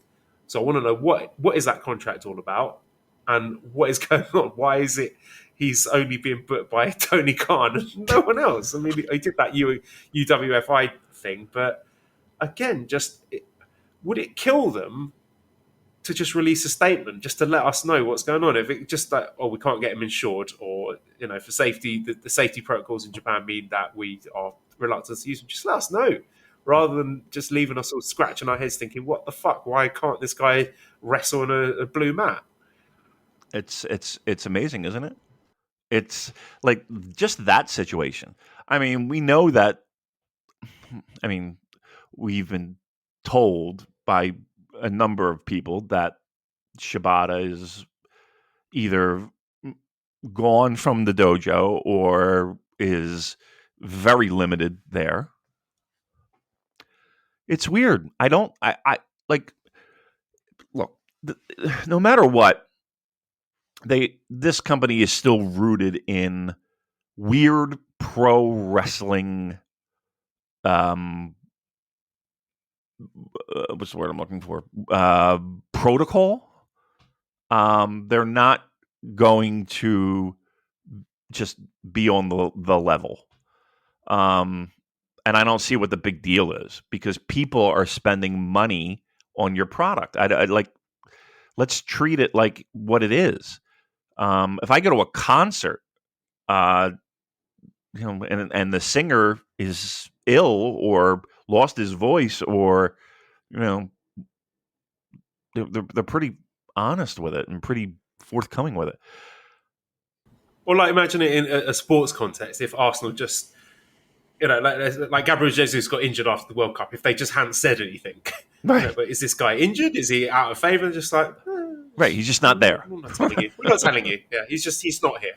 So I want to know, what is that contract all about? And what is going on? Why is it he's only being booked by Tony Khan and no one else? I mean, he did that UWFI thing, but again, would it kill them to just release a statement just to let us know what's going on? If it just like, we can't get him insured, or for safety, the safety protocols in Japan mean that we are reluctant to use them, just let us know, rather than just leaving us all scratching our heads thinking, what the fuck? Why can't this guy wrestle on a blue mat? It's amazing, isn't it? It's like just that situation. I mean, we know that. I mean, we've been told by a number of people that Shibata is either gone from the dojo or is very limited there. It's weird. I like, look, no matter what, this company is still rooted in weird pro wrestling. What's the word I'm looking for? Protocol. They're not going to just be on the level. And I don't see what the big deal is, because people are spending money on your product. I like, let's treat it like what it is. If I go to a concert, and the singer is ill or lost his voice, or they're pretty honest with it and pretty forthcoming with it. Or like imagine it in a sports context. If Arsenal just, like Gabriel Jesus got injured after the World Cup, if they just hadn't said anything, Right. But is this guy injured? Is he out of favour? Just like, Right, he's just not there. We're not telling you. We're not telling you. Yeah, he's not here.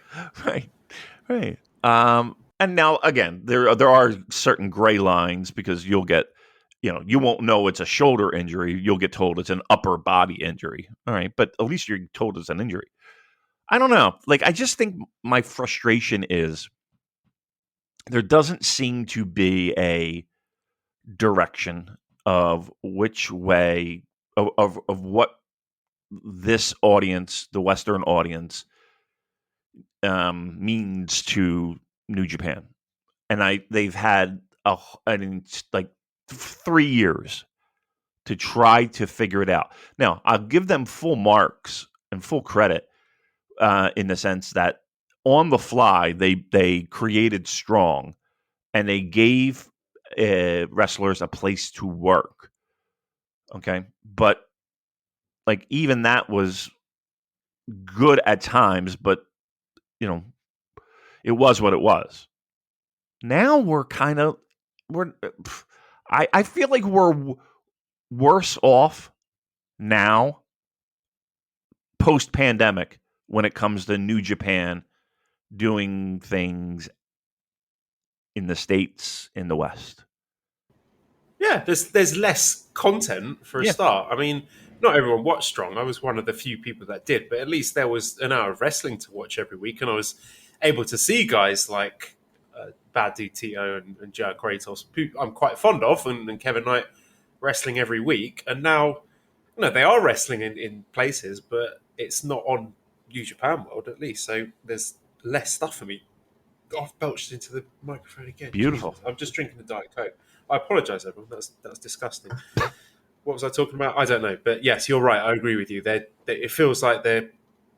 Right. And now again, there are certain gray lines because you'll get, you won't know it's a shoulder injury. You'll get told it's an upper body injury. All right, but at least you're told it's an injury. I don't know. Like, I just think my frustration is there doesn't seem to be a direction of which way of what this audience, the Western audience, means to New Japan. And they've had like 3 years to try to figure it out. Now, I'll give them full marks and full credit in the sense that on the fly, they created Strong and they gave wrestlers a place to work. Okay. But like, even that was good at times, but it was what it was. Now I feel like we're worse off now post-pandemic when it comes to New Japan doing things in the States, in the West. Yeah, there's less content for a start. I mean, not everyone watched Strong. I was one of the few people that did, but at least there was an hour of wrestling to watch every week, and I was able to see guys like Bad Dude Tito and Jack Kratos, who I'm quite fond of, and Kevin Knight wrestling every week. And now, they are wrestling in places, but it's not on New Japan World, at least. So there's less stuff for me. I've belched into the microphone again. Beautiful. Jesus. I'm just drinking a Diet Coke. I apologise, everyone. That's disgusting. What was I talking about? I don't know. But yes, you're right. I agree with you. It feels like they're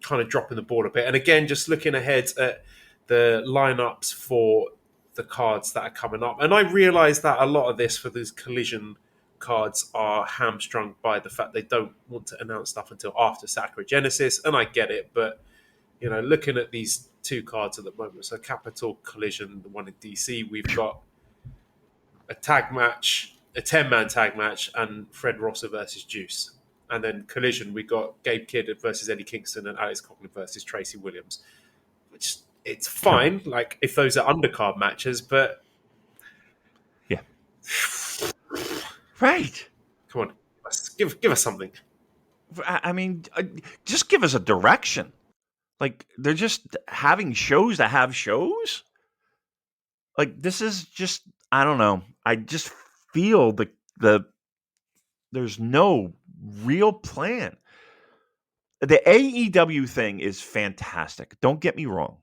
kind of dropping the ball a bit. And again, just looking ahead at the lineups for the cards that are coming up. And I realise that a lot of this for these Collision cards are hamstrung by the fact they don't want to announce stuff until after Sakura Genesis. And I get it. But, looking at these 2 cards at the moment, so Capital Collision, the one in DC, we've got a tag match, a 10-man tag match, and Fred Rosser versus Juice. And then Collision, we got Gabe Kidd versus Eddie Kingston and Alex Coughlin versus Tracy Williams. Which, it's fine, like, if those are undercard matches, but... Yeah. Right. Come on, give us something. I mean, just give us a direction. Like, they're just having shows to have shows? Like, this is just, I don't know. I just feel the there's no real plan. The AEW thing is fantastic. Don't get me wrong.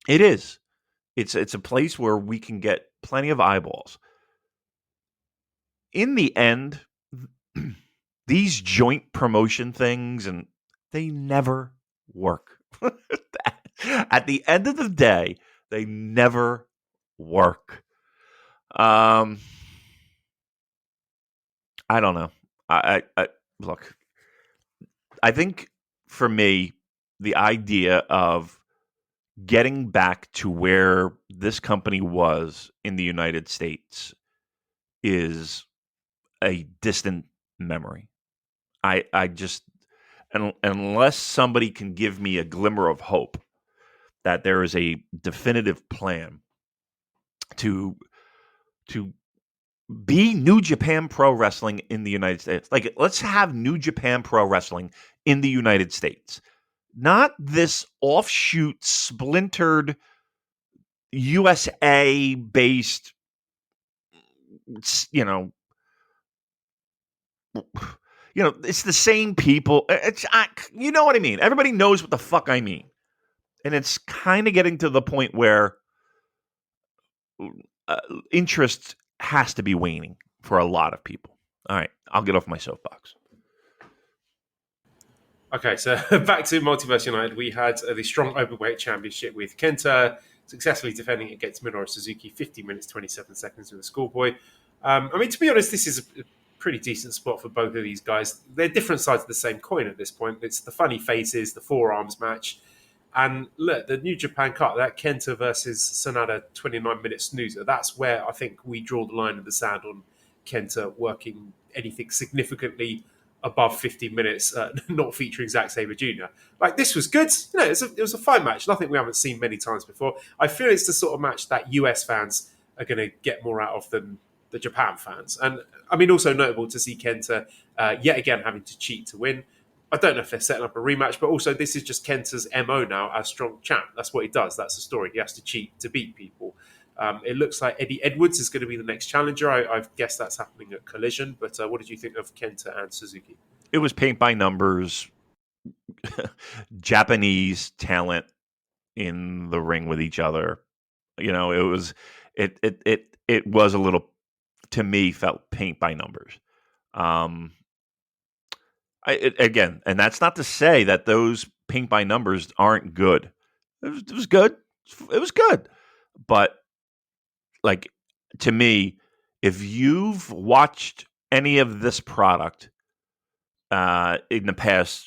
It is. It's a place where we can get plenty of eyeballs. In the end, these joint promotion things, and they never work. At the end of the day, they never work. I don't know. I look. I think for me, the idea of getting back to where this company was in the United States is a distant memory. I just, unless somebody can give me a glimmer of hope that there is a definitive plan to be New Japan Pro Wrestling in the United States. Like, let's have New Japan Pro Wrestling in the United States. Not this offshoot, splintered, USA-based, it's the same people. You know what I mean? Everybody knows what the fuck I mean. And it's kind of getting to the point where interest has to be waning for a lot of people. All right, I'll get off my soapbox. Okay, so back to Multiverse United. We had the Strong Openweight Championship with Kenta, successfully defending against Minoru Suzuki, 50 minutes, 27 seconds with a schoolboy. I mean, to be honest, this is a pretty decent spot for both of these guys. They're different sides of the same coin at this point. It's the funny faces, the forearms match. And look, the New Japan cut, that Kenta versus Sanada 29-minute snoozer, that's where I think we draw the line in the sand on Kenta working anything significantly above 50 minutes, not featuring Zack Sabre Jr. Like, this was good. It was a fine match, nothing we haven't seen many times before. I feel it's the sort of match that US fans are going to get more out of than the Japan fans. And I mean, also notable to see Kenta yet again having to cheat to win. I don't know if they're setting up a rematch, but also this is just Kenta's MO now as strong champ. That's what he does. That's the story. He has to cheat to beat people. It looks like Eddie Edwards is going to be the next challenger. I guess that's happening at Collision. But what did you think of Kenta and Suzuki? It was paint by numbers, Japanese talent in the ring with each other. It was a little, to me, felt paint by numbers. Again, and that's not to say that those paint by numbers aren't good. It was good. It was good. But, like, to me, if you've watched any of this product in the past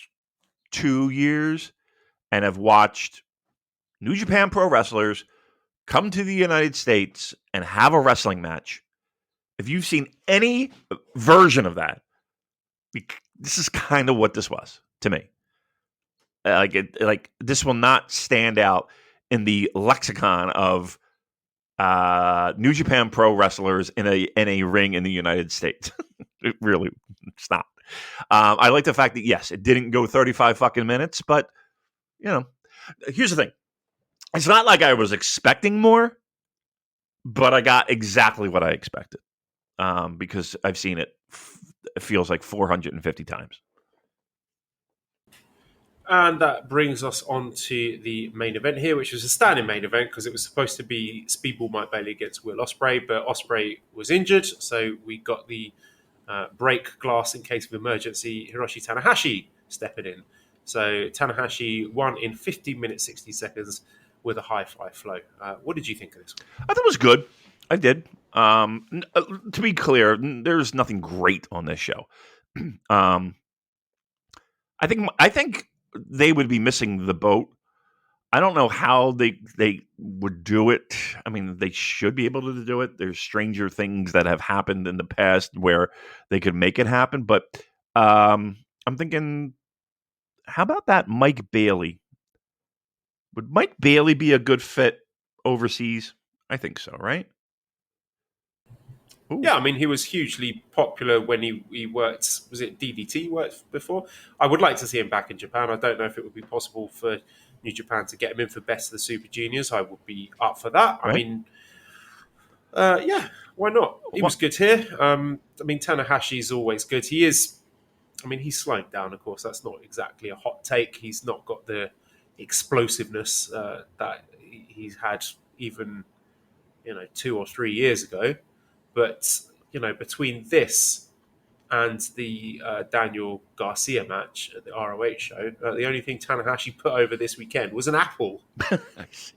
2 years and have watched New Japan Pro wrestlers come to the United States and have a wrestling match, if you've seen any version of that, this is kind of what this was to me. This will not stand out in the lexicon of New Japan Pro wrestlers in a ring in the United States. It's not. I like the fact that, yes, it didn't go 35 fucking minutes, but here's the thing. It's not like I was expecting more, but I got exactly what I expected because I've seen it. It feels like 450 times. And that brings us on to the main event here, which was a standing main event because it was supposed to be Speedball Mike Bailey against Will Ospreay, but Ospreay was injured, so we got the break glass in case of emergency, Hiroshi Tanahashi stepping in. So Tanahashi won in 15 minutes, 60 seconds with a high-fly flow. What did you think of this one? I thought it was good. I did. To be clear, there's nothing great on this show. I think they would be missing the boat. I don't know how they would do it. I mean, they should be able to do it. There's stranger things that have happened in the past where they could make it happen. But I'm thinking, how about that Mike Bailey? Would Mike Bailey be a good fit overseas? I think so, right? Ooh. Yeah, I mean, he was hugely popular when he worked, was it DDT worked before? I would like to see him back in Japan. I don't know if it would be possible for New Japan to get him in for Best of the Super Juniors. I would be up for that. Right. I mean, yeah, why not? He was good here. I mean, Tanahashi's always good. He is, I mean, he's slowing down, of course. That's not exactly a hot take. He's not got the explosiveness that he's had even, 2 or 3 years ago. But, between this and the Daniel Garcia match at the ROH show, the only thing Tanahashi put over this weekend was an apple. I see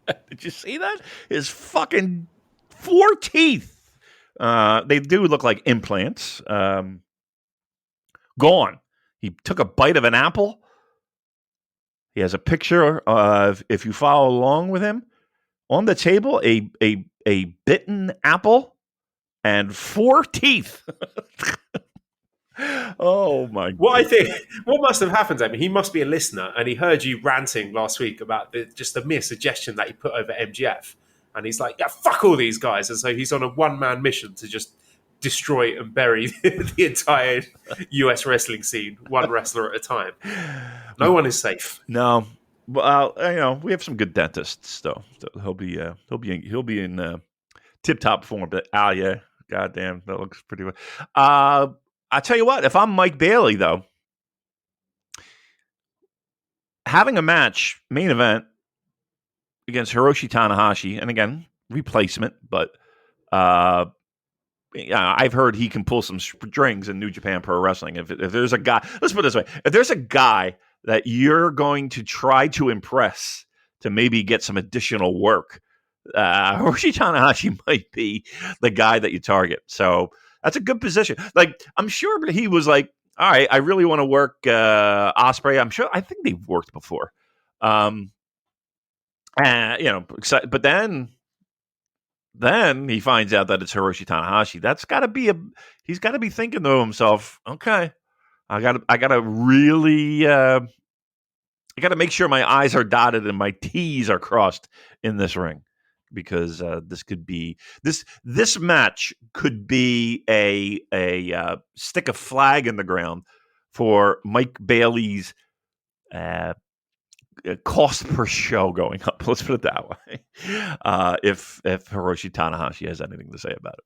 that. Did you see that? His fucking 4 teeth. They do look like implants. Gone. He took a bite of an apple. He has a picture of, if you follow along with him, on the table, a bitten apple. And 4 teeth. Oh my God. What must have happened, I mean, he must be a listener and he heard you ranting last week about just the mere suggestion that he put over MGF. And he's like, yeah, fuck all these guys. And so he's on a one-man mission to just destroy and bury the entire US wrestling scene, one wrestler at a time. No one is safe. No. Well, we have some good dentists, though. So he'll be in tip-top form. But yeah. God damn, that looks pretty well. I tell you what, if I'm Mike Bailey, though, having a match, main event, against Hiroshi Tanahashi, and again, replacement, but I've heard he can pull some strings in New Japan Pro Wrestling. If there's a guy, let's put it this way, if there's a guy that you're going to try to impress to maybe get some additional work, Hiroshi Tanahashi might be the guy that you target. So that's a good position. Like, I'm sure he was like, all right, I really want to work Ospreay. I think they've worked before. And, but then he finds out that it's Hiroshi Tanahashi. He's got to be thinking to himself, okay, I gotta really, I gotta make sure my I's are dotted and my T's are crossed in this ring, because this match could be a stick a flag in the ground for Mike Bailey's cost per show going up. Let's put it that way. If Hiroshi Tanahashi has anything to say about it.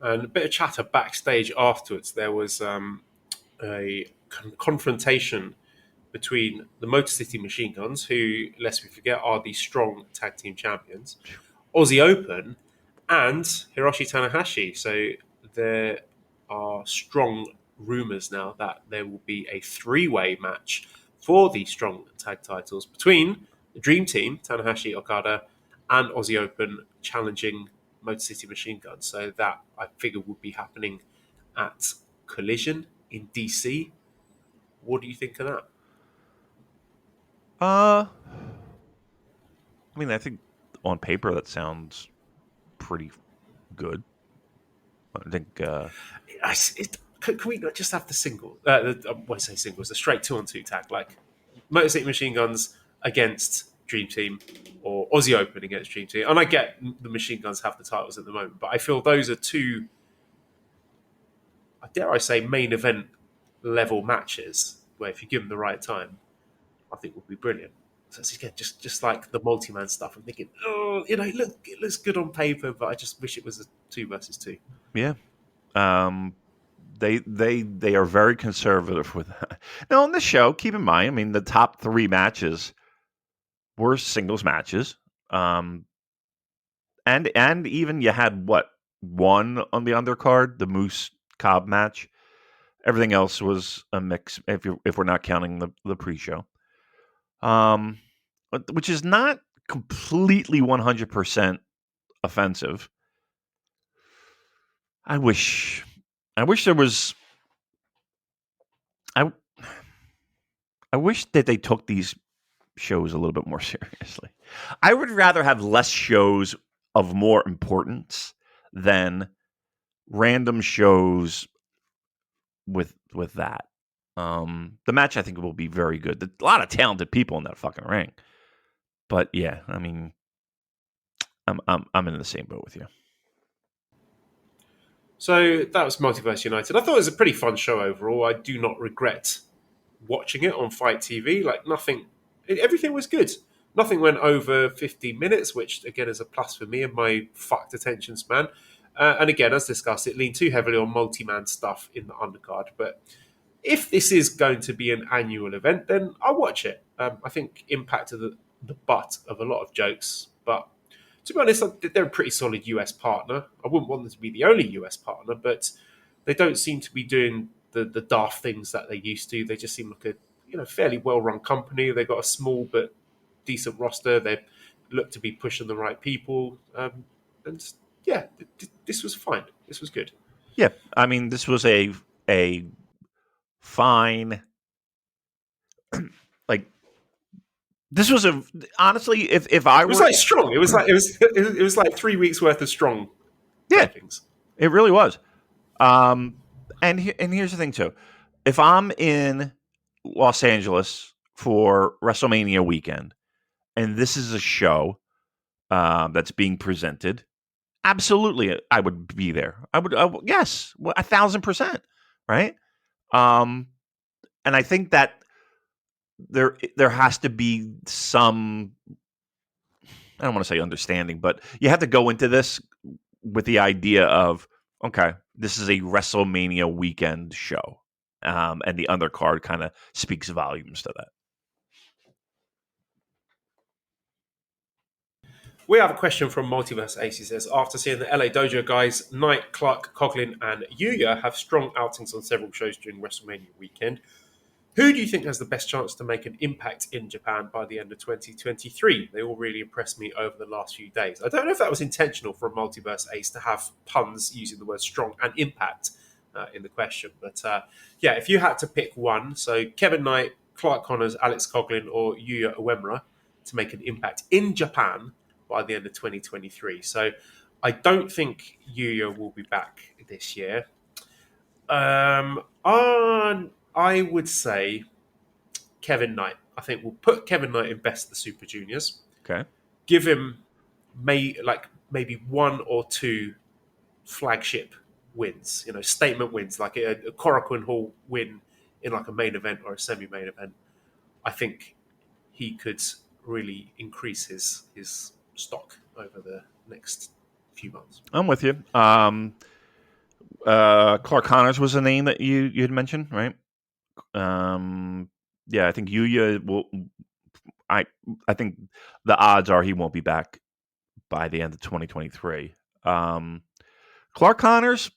And a bit of chatter backstage afterwards. There was a confrontation between the Motor City Machine Guns, who, lest we forget, are the strong tag team champions, Aussie Open, and Hiroshi Tanahashi. So there are strong rumours now that there will be a three-way match for the strong tag titles between the Dream Team, Tanahashi, Okada, and Aussie Open challenging Motor City Machine Guns. So that, I figure, would be happening at Collision in DC. What do you think of that? I mean, I think on paper that sounds pretty good. I think. Can we not just have the single? I won't say singles. The straight 2-on-2 tag, like Motor City Machine Guns against Dream Team, or Aussie Open against Dream Team. And I get the Machine Guns have the titles at the moment, but I feel those are two, dare I say, main event level matches where, if you give them the right time, I think would be brilliant. So it's, again, just like the multi-man stuff. I'm thinking, it looks good on paper, but I just wish it was a 2 versus 2. Yeah. They are very conservative with that. Now, on this show, keep in mind, I mean, the top 3 matches were singles matches. And even you had one on the undercard, the Moose Cobb match. Everything else was a mix, if we're not counting the pre-show. Which is not completely 100% offensive. I wish there was. I wish that they took these shows a little bit more seriously. I would rather have less shows of more importance than random shows with that. The match, I think, will be very good. There's a lot of talented people in that fucking ring. But yeah, I mean, I'm in the same boat with you. So that was Multiverse United. I thought it was a pretty fun show overall. I do not regret watching it on Fight TV. Like, everything was good. Nothing went over 50 minutes, which again is a plus for me and my fucked attention span. And again, as discussed, it leaned too heavily on multi-man stuff in the undercard. But if this is going to be an annual event, then I'll watch it. I think Impact are the butt of a lot of jokes, but to be honest, they're a pretty solid US partner. I wouldn't want them to be the only US partner, but they don't seem to be doing the daft things that they used to. They just seem like a fairly well-run company. They've got a small but decent roster. They look to be pushing the right people. And yeah, this was fine. This was good. Yeah, I mean, this was a fine, like, this was honestly, if I were, it was like strong. It was like 3 weeks worth of strong. Yeah, things. It really was. And here's the thing too: if I'm in Los Angeles for WrestleMania weekend, and this is a show that's being presented, absolutely, I would be there. I would yes, 1,000%, right? And I think that there has to be some, I don't want to say understanding, but you have to go into this with the idea of, okay, this is a WrestleMania weekend show, and the undercard kind of speaks volumes to that. We have a question from Multiverse Ace. He says, after seeing the LA Dojo guys, Knight, Clark, Coughlin, and Yuya have strong outings on several shows during WrestleMania weekend, Who do you think has the best chance to make an impact in Japan by the end of 2023? They all really impressed me over the last few days. I don't know if that was intentional for a multiverse ace to have puns using the word strong and impact in the question. But yeah, if you had to pick one, so Kevin Knight, Clark Connors, Alex Coughlin, or Yuya Uemura to make an impact in Japan by the end of 2023. So I don't think Yuya will be back this year. I would say Kevin Knight. I think we'll put Kevin Knight in Best of the Super Juniors. Okay. Give him maybe one or two flagship wins, statement wins, like a Korakuen Hall win in like a main event or a semi-main event. I think he could really increase his stock over the next few months. I'm with you. Clark Connors was a name that you had mentioned, right? Yeah, I think Yuya will. I think the odds are he won't be back by the end of 2023. Clark Connors,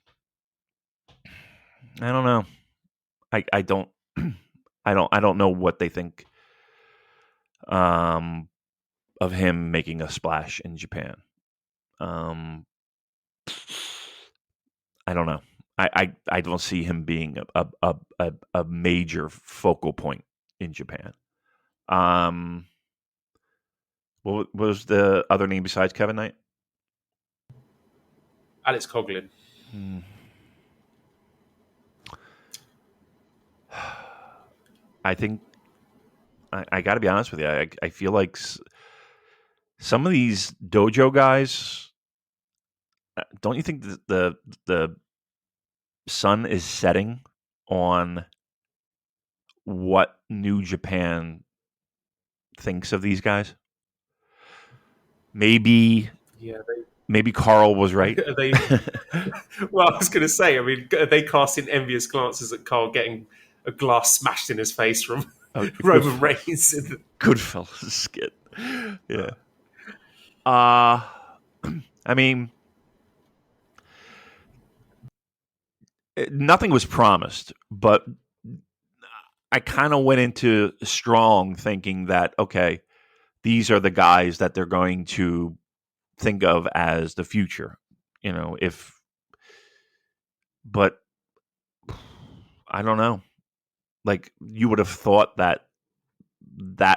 I don't know. I don't I don't know what they think of him making a splash in Japan. I don't know. I don't see him being a major focal point in Japan. What was the other name besides Kevin Knight? Alex Coughlin. I think I got to be honest with you. I feel like some of these dojo guys. Don't you think the sun is setting on what New Japan thinks of these guys? Maybe Carl was right. Well, I was going to say, are they casting envious glances at Carl getting a glass smashed in his face from Roman Reigns? Goodfellas skit. Yeah. I mean, nothing was promised, but I kind of went into strong thinking that, okay, these are the guys that they're going to think of as the future, but I don't know. Like, you would have thought that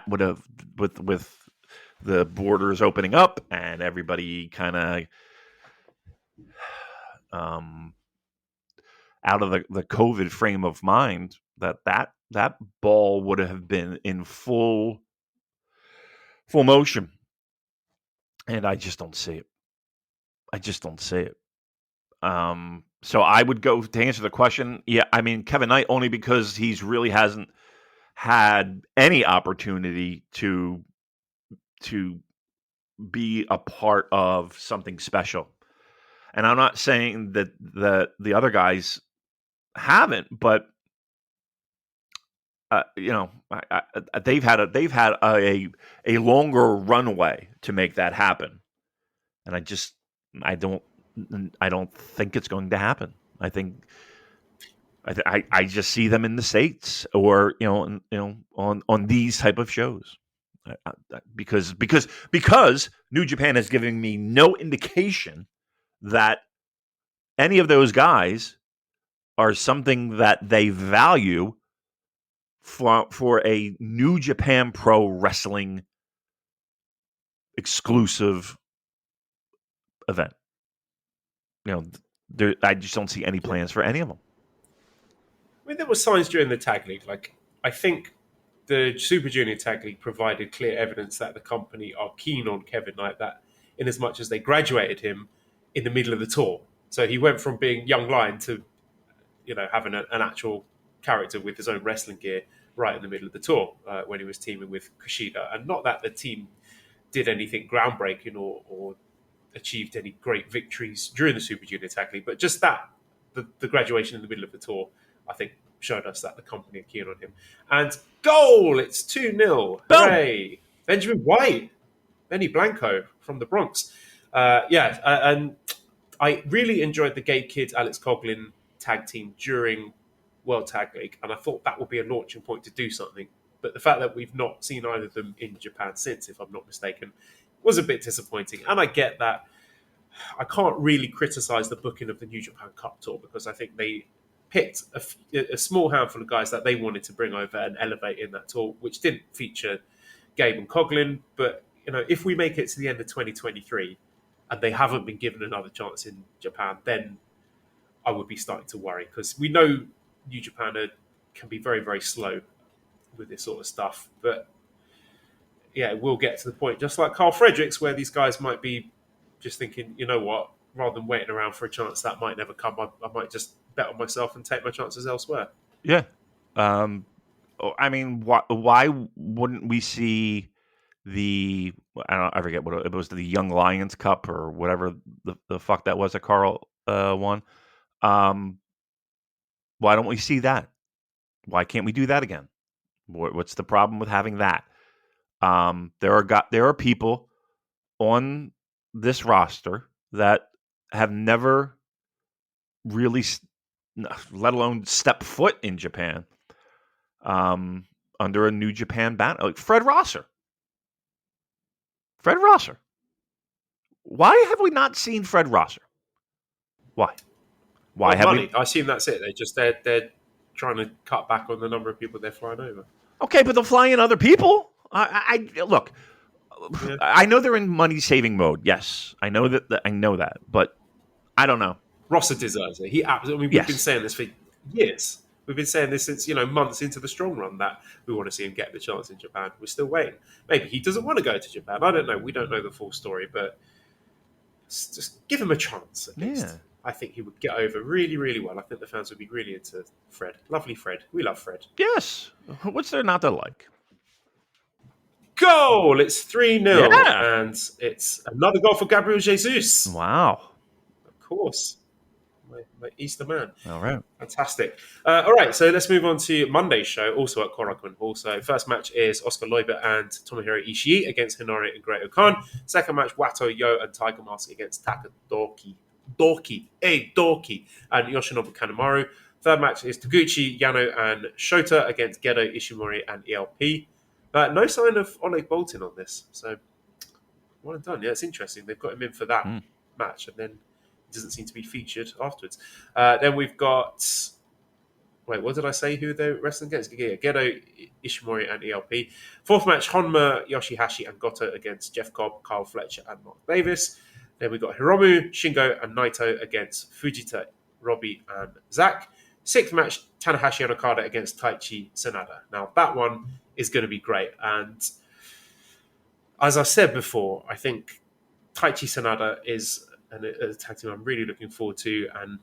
would have, with the borders opening up and everybody kind of out of the COVID frame of mind, that ball would have been in full motion. And I just don't see it. So I would go to answer the question. Yeah, I mean, Kevin Knight, only because he's really hasn't had any opportunity to be a part of something special. And I'm not saying that the other guys haven't, but they've had a longer runway to make that happen. And I don't think it's going to happen. I just see them in the States or on these type of shows, because New Japan is giving me no indication that any of those guys are something that they value for a New Japan Pro Wrestling exclusive event. I just don't see any plans for any of them. I mean, there were signs during the tag league. Like, I think the Super Junior Tag League provided clear evidence that the company are keen on Kevin Knight, that in as much as they graduated him in the middle of the tour. So he went from being young lion to, having an actual character with his own wrestling gear right in the middle of the tour when he was teaming with Kushida. And not that the team did anything groundbreaking or achieved any great victories during the Super Junior Tag League, but just that, the graduation in the middle of the tour, I think showed us that the company are keen on him. And goal! It's 2-0. Hooray! Benjamin White, Benny Blanco from the Bronx. And I really enjoyed the Gate Kids, Alex Coughlin tag team during World Tag League, and I thought that would be a launching point to do something. But the fact that we've not seen either of them in Japan since, if I'm not mistaken, was a bit disappointing. And I get that. I can't really criticize the booking of the New Japan Cup Tour because I think they picked a small handful of guys that they wanted to bring over and elevate in that tour, which didn't feature Gabe and Coughlin. But if we make it to the end of 2023 and they haven't been given another chance in Japan, then I would be starting to worry because we know New Japan can be very, very slow with this sort of stuff. But yeah, it will get to the point, just like Carl Fredericks, where these guys might be just thinking, you know what, rather than waiting around for a chance that might never come, I might just bet on myself and take my chances elsewhere. Yeah. I mean, why wouldn't we see I forget what it was, the Young Lions Cup or whatever the fuck that was that Carl won. Why don't we see that? Why can't we do that again? What's the problem with having that? There are people on this roster that have never really, let alone step foot in Japan, under a New Japan banner, like Fred Rosser. Why have we not seen Fred Rosser? Why? Why have money. we? I assume that's it. They're trying to cut back on the number of people they're flying over. Okay, but they'll fly in other people. I look. Yeah. I know they're in money saving mode. Yes, I know that. I know that, but I don't know. Rosser deserves it. He absolutely. We've been saying this for years. We've been saying this since months into the strong run that we want to see him get the chance in Japan. We're still waiting. Maybe he doesn't want to go to Japan. I don't know. We don't know the full story, but just give him a chance at least. Yeah. I think he would get over really, really well. I think the fans would be really into Fred. Lovely Fred. We love Fred. Yes. What's there not to like? Goal! It's 3-0. Yeah. And it's another goal for Gabriel Jesus. Wow. Of course. My Easter man. All right. Fantastic. All right, so let's move on to Monday's show, also at Korakuen Hall. So first match is Oscar Leubert and Tomohiro Ishii against Hinori and Great-O-Khan. Second match, Wato, Yo, and Tiger Mask against Dorky, and Yoshinobu Kanemaru. Third match is Taguchi, Yano, and Shota against Gedo, Ishimori, and ELP. No sign of Oleg Boltin on this, so well done. Yeah, it's interesting. They've got him in for that match, and then he doesn't seem to be featured afterwards. Then we've got... Wait, what did I say who they're wrestling against? Gedo, Ishimori, and ELP. Fourth match, Honma, Yoshihashi, and Goto against Jeff Cobb, Kyle Fletcher, and Mark Davis. Then we've got Hiromu, Shingo, and Naito against Fujita, Robbie, and Zack. Sixth match, Tanahashi and Okada against Taichi Sanada. Now, that one is going to be great. And as I said before, I think Taichi Sanada is a tag team I'm really looking forward to. And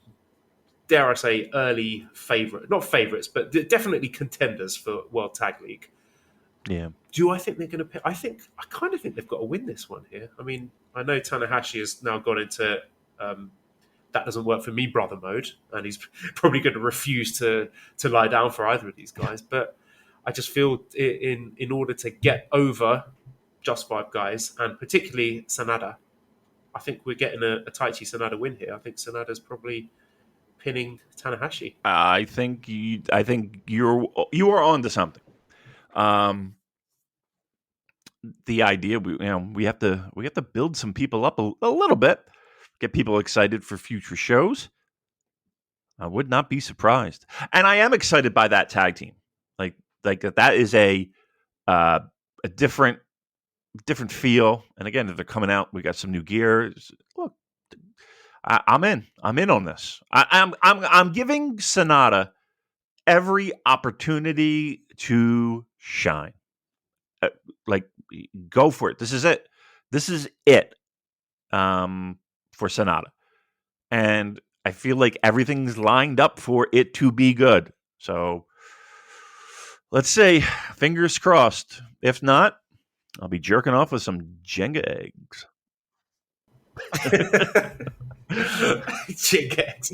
dare I say, early favourite. Not favourites, but definitely contenders for World Tag League. Yeah. Do I think they're going to pick? I kind of think they've got to win this one here. I mean, I know Tanahashi has now gone into that doesn't work for me, brother mode, and he's probably going to refuse to lie down for either of these guys. But I just feel in order to get over just five guys, and particularly Sanada, I think we're getting a Taichi Sanada win here. I think Sanada's probably pinning Tanahashi. I think you are on to something. The idea we have to build some people up a little bit, get people excited for future shows. I would not be surprised, and I am excited by that tag team. Like that is a different feel. And again, if they're coming out, we got some new gear. Look, I'm in on this. I'm giving Sanada every opportunity to shine. Go for it. This is it. For Sanada. And I feel like everything's lined up for it to be good. So let's say, fingers crossed. If not, I'll be jerking off with some Tenga Eggs. Tenga Eggs.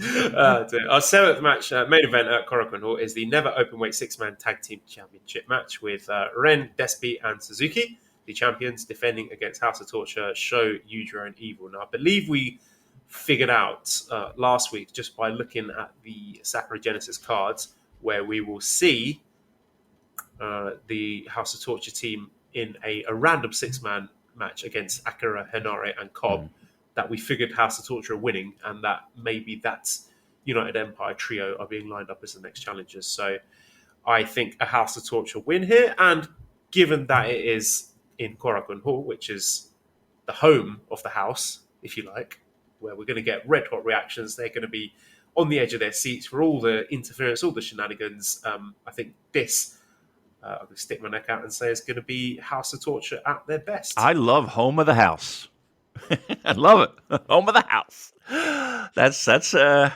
Our seventh match, main event at Korakuen Hall, is the Never Openweight 6-man Tag Team Championship match with Ren, Despi, and Suzuki, the champions, defending against House of Torture, Sho, Yujiro, and Evil. Now, I believe we figured out last week, just by looking at the Sakura Genesis cards, where we will see the House of Torture team in a random six-man match against Akira, Henare, and Cobb, that we figured House of Torture are winning, and that maybe that's United Empire trio are being lined up as the next challengers. So I think a House of Torture win here, and given that it is in Korakuen Hall, which is the home of the house, if you like, where we're going to get red hot reactions, they're going to be on the edge of their seats for all the interference, all the shenanigans. I think this, I'm going to stick my neck out and say, it's going to be House of Torture at their best. I love home of the house. I love it. Home of the house. That's that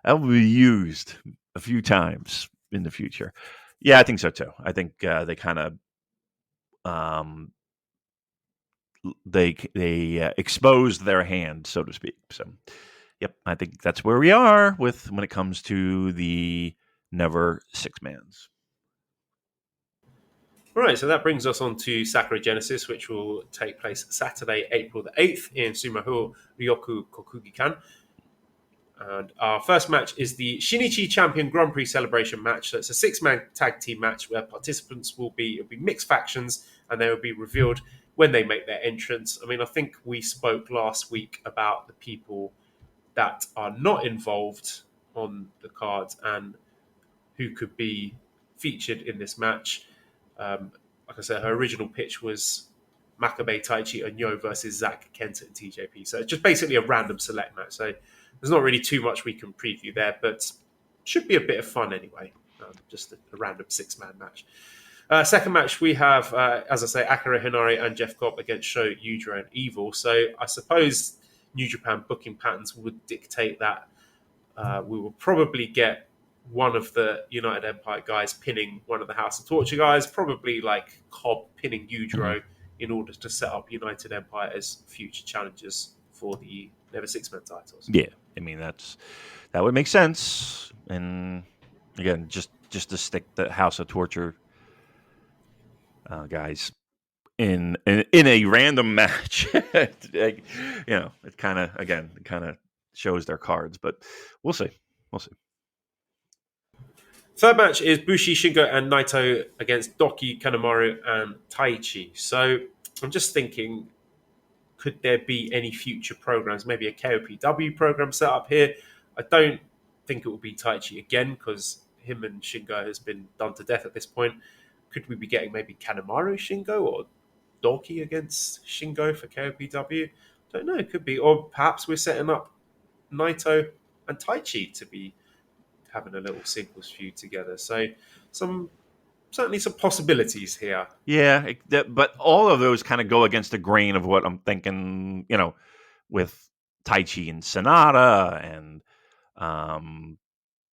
will be used a few times in the future. Yeah, I think so too. I think they kind of they exposed their hand, so to speak. So, yep, I think that's where we are when it comes to the Never Six-Mans. All right, so that brings us on to Sakura Genesis, which will take place Saturday, April the 8th in Sumaho Ryoku Kokugikan. And our first match is the Shinichi Champion Grand Prix Celebration match. So it's a six-man tag team match where participants will be mixed factions, and they will be revealed when they make their entrance. I mean, I think we spoke last week about the people that are not involved on the cards and who could be featured in this match. Like I said, her original pitch was Makabe, Taichi, and Yo versus Zack, Kenta, and TJP. So it's just basically a random select match. So there's not really too much we can preview there, but should be a bit of fun anyway. Just a random six-man match. Second match, we have, as I say, Akira Hinari and Jeff Cobb against Sho, Yujiro, and Evil. So I suppose New Japan booking patterns would dictate that we will probably get one of the United Empire guys pinning one of the House of Torture guys, probably like Cobb pinning Yujiro in order to set up United Empire as future challengers for the Never Six-Man titles. Yeah, I mean that would make sense. And again, just to stick the House of Torture guys in a random match, it kind of shows their cards, but we'll see. Third match is Bushi, Shingo, and Naito against Doki, Kanemaru, and Taichi. So I'm just thinking, could there be any future programs? Maybe a KOPW program set up here. I don't think it will be Taichi again, because him and Shingo has been done to death at this point. Could we be getting maybe Kanemaru Shingo or Doki against Shingo for KOPW? Don't know. It could be. Or perhaps we're setting up Naito and Taichi to be having a little singles feud together. So certainly some possibilities here. Yeah, but all of those kind of go against the grain of what I'm thinking, with Taichi and SANADA and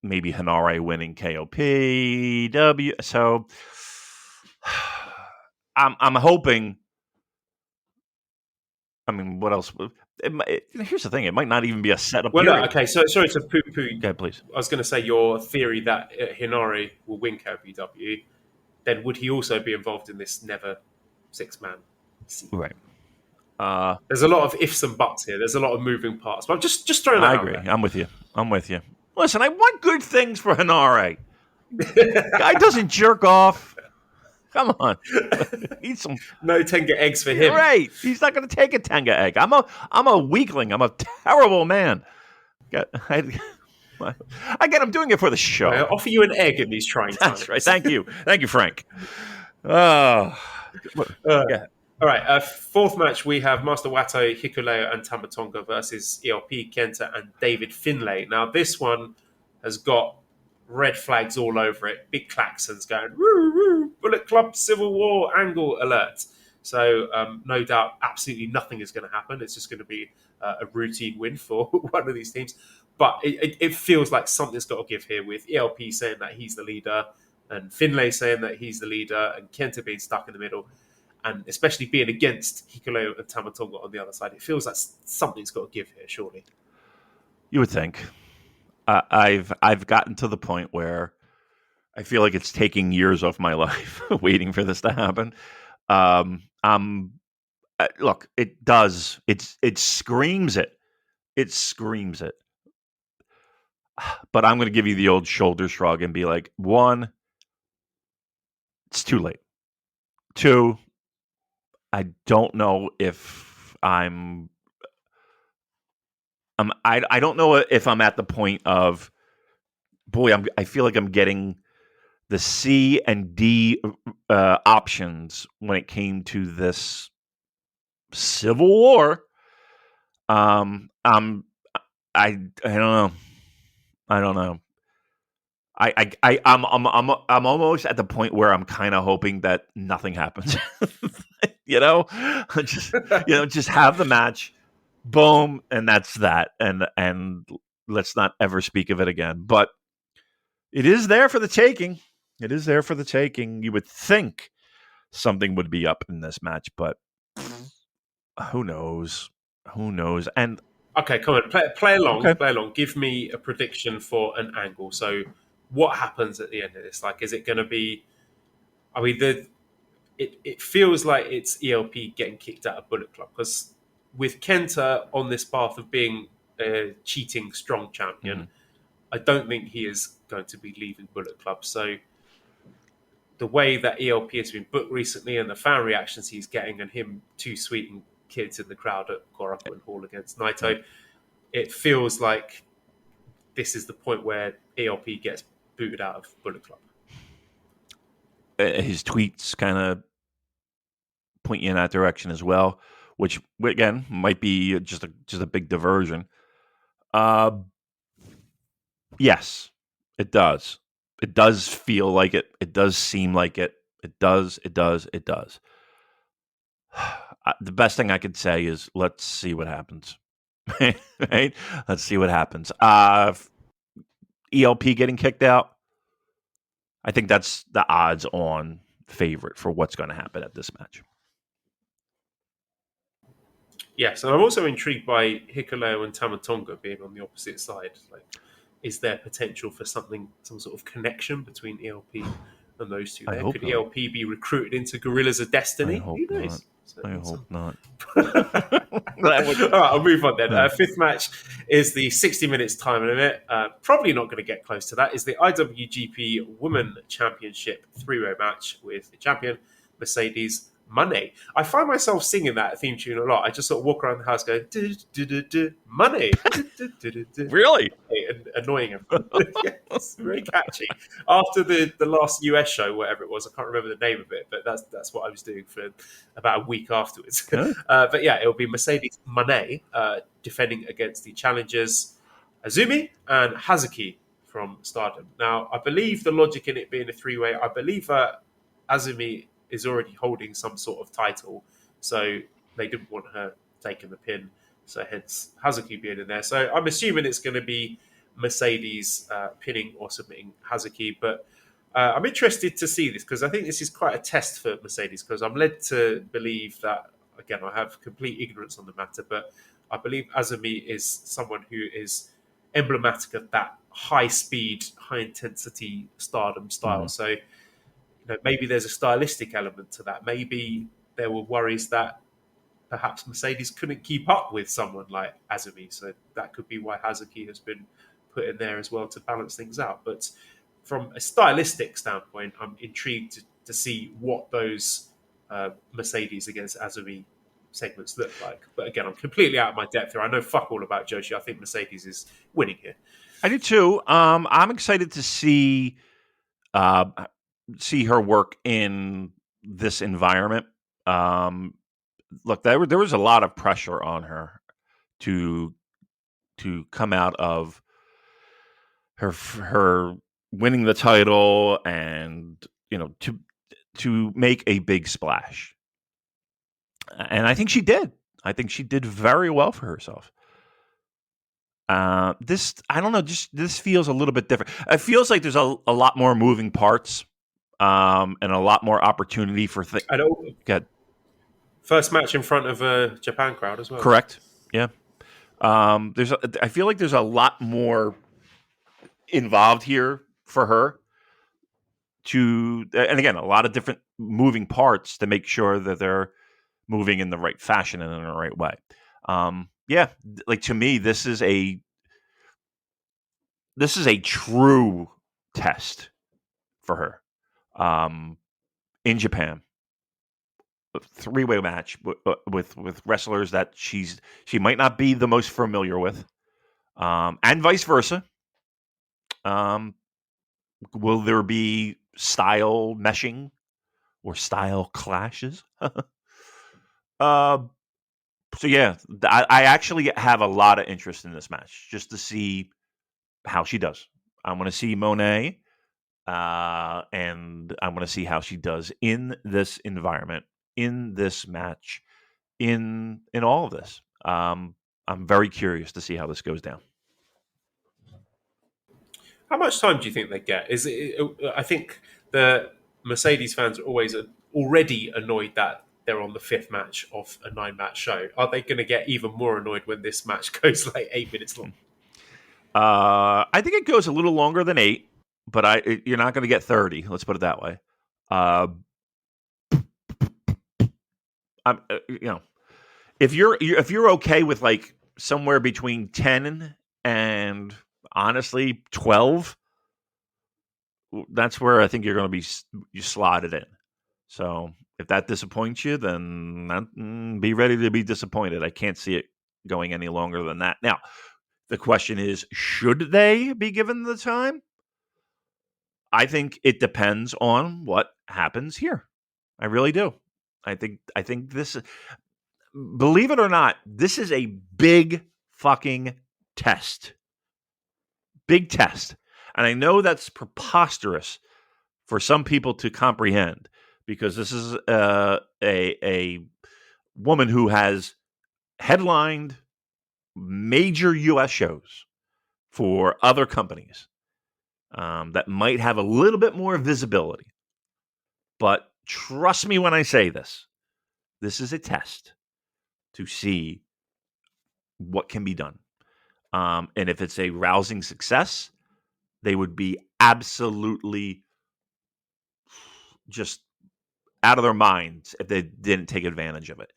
maybe Hinare winning KOPW. So I'm hoping. I mean, what else? Here's the thing: it might not even be a setup. Well, no, okay. So sorry to poo-poo. Okay, please. I was going to say your theory that Hinare will win KOPW. Then would he also be involved in this Never Six-Man scene? Right. There's a lot of ifs and buts here. There's a lot of moving parts. But I'm just throwing that out there. I'm with you. Listen, I want good things for Hinare. Guy doesn't jerk off. Come on. Eat some. No Tenga eggs for him. Right. He's not going to take a Tenga egg. I'm a weakling. I'm a terrible man. I'm doing it for the show. I offer you an egg in these trying times. That's right. Thank you, Frank. Oh. Yeah. All right. Fourth match, we have Master Wato, Hikuleo, and Tamatonga versus ELP, Kenta, and David Finlay. Now, this one has got red flags all over it. Big klaxons going, woo, woo, Bullet Club, Civil War, Angle Alert. So, no doubt, absolutely nothing is going to happen. It's just going to be a routine win for one of these teams. But it feels like something's got to give here, with ELP saying that he's the leader and Finlay saying that he's the leader and Kenta being stuck in the middle, and especially being against Hikuleo and Tamatonga on the other side. It feels like something's got to give here, surely. You would think. I've gotten to the point where I feel like it's taking years off my life waiting for this to happen. Look, it does. It screams it. It screams it. but I'm going to give you the old shoulder shrug and be like, 1, it's too late. 2, I don't know if I don't know if I'm at the point of, boy, I feel like I'm getting the C and D options when it came to this Civil War. I don't know. I don't know. I'm almost at the point where I'm kind of hoping that nothing happens. you know, just just have the match, boom, and that's that, and let's not ever speak of it again. But it is there for the taking. It is there for the taking. You would think something would be up in this match, but who knows? Who knows? And Okay, come on, play along. okay. Play along. Give me a prediction for an angle. So, what happens at the end of this? Like, is it going to be? I mean, it feels like it's ELP getting kicked out of Bullet Club because with Kenta on this path of being a cheating strong champion, I don't think he is going to be leaving Bullet Club. So, the way that ELP has been booked recently and the fan reactions he's getting, and him too sweeting kids in the crowd at Korakuen Hall against Naito, it feels like this is the point where ELP gets booted out of Bullet Club. His tweets kind of point you in that direction as well, which again might be just a big diversion. Yes, it does. It does feel like it. It does seem like it. It does. It does. It does. The best thing I could say is let's see what happens. Right? Let's see what happens. ELP getting kicked out. I think that's the odds-on favorite for what's going to happen at this match. Yes, and I'm also intrigued by Hikuleo and Tamatonga being on the opposite side. Like, is there potential for some sort of connection between ELP and those two? There could ELP be recruited into Guerrillas of Destiny? I hope Who knows? not. I hope not. All right, I'll move on then. Fifth match is the 60 minutes time limit. Probably not going to get close to that. Is the IWGP Women Championship three-way match with the champion Mercedes Money. I find myself singing that theme tune a lot. I just sort of walk around the house going, money. Really? And annoying him. It's very catchy. After the last US show, whatever it was, I can't remember the name of it, but that's what I was doing for about a week afterwards. But yeah, it'll be Mercedes Money defending against the challengers Azumi and Hazuki from Stardom. Now, I believe the logic in it being a three-way, I believe that Azumi is already holding some sort of title, so they didn't want her taking the pin, so hence Hazuki being in there. So I'm assuming it's going to be Mercedes pinning or submitting Hazuki, but I'm interested to see this because I think this is quite a test for Mercedes because I'm led to believe that, again, I have complete ignorance on the matter, but I believe Azumi is someone who is emblematic of that high-speed, high-intensity Stardom style. So maybe there's a stylistic element to that. Maybe there were worries that perhaps Mercedes couldn't keep up with someone like Azumi. So that could be why Hazuki has been put in there as well to balance things out. But from a stylistic standpoint, I'm intrigued to see what those Mercedes against Azumi segments look like. But again, I'm completely out of my depth here. I know fuck all about Joshi. I think Mercedes is winning here. I do too. I'm excited to see her work in this environment. Look, there was a lot of pressure on her to come out of her winning the title and to make a big splash. And I think she did. I think she did very well for herself. This, I don't know, just this feels a little bit different. It feels like there's a lot more moving parts. And a lot more opportunity for things. I know. Good. First match in front of a Japan crowd as well. Correct. Yeah. I feel like there's a lot more involved here for her and again, a lot of different moving parts to make sure that they're moving in the right fashion and in the right way. Yeah, like to me, this is this is a true test for her in Japan. A three-way match with wrestlers that she might not be the most familiar with, and vice versa. Will there be style meshing or style clashes? So yeah, I actually have a lot of interest in this match just to see how she does. I want to see Monet, and I want to see how she does in this environment, in this match, in all of this. I'm very curious to see how this goes down. How much time do you think they get? Is it? I think the Mercedes fans are always already annoyed that they're on the fifth match of a 9-match show. Are they going to get even more annoyed when this match goes like 8 minutes long? I think it goes a little longer than 8, but you're not going to get 30. Let's put it that way. If you're okay with like somewhere between 10 and honestly 12, that's where I think you're going to be you slotted in. So if that disappoints you, then be ready to be disappointed. I can't see it going any longer than that. Now, the question is, should they be given the time? I think it depends on what happens here. I really do. I think this, believe it or not, this is a big fucking test. Big test. And I know that's preposterous for some people to comprehend, because this is a woman who has headlined major U.S. shows for other companies that might have a little bit more visibility. But trust me when I say this. This is a test to see what can be done. And if it's a rousing success, they would be absolutely just out of their minds if they didn't take advantage of it.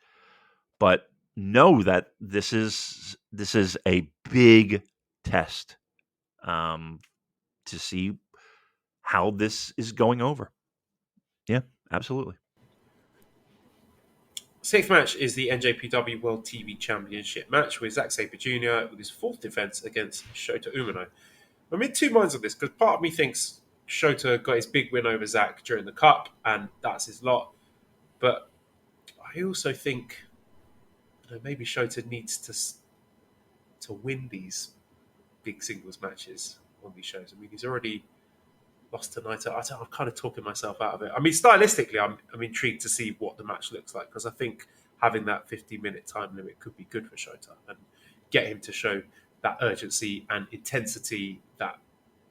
But know that this is a big test to see how this is going over. Yeah, absolutely. Sixth match is the NJPW World TV Championship match with Zack Sabre Jr. with his fourth defense against Shota Umino. I'm in two minds on this because part of me thinks Shota got his big win over Zack during the Cup and that's his lot. But I also think maybe Shota needs to win these big singles matches on these shows. I mean, he's already lost to Naito. I'm kind of talking myself out of it. I mean, stylistically, I'm intrigued to see what the match looks like because I think having that 15-minute time limit could be good for Shota and get him to show that urgency and intensity that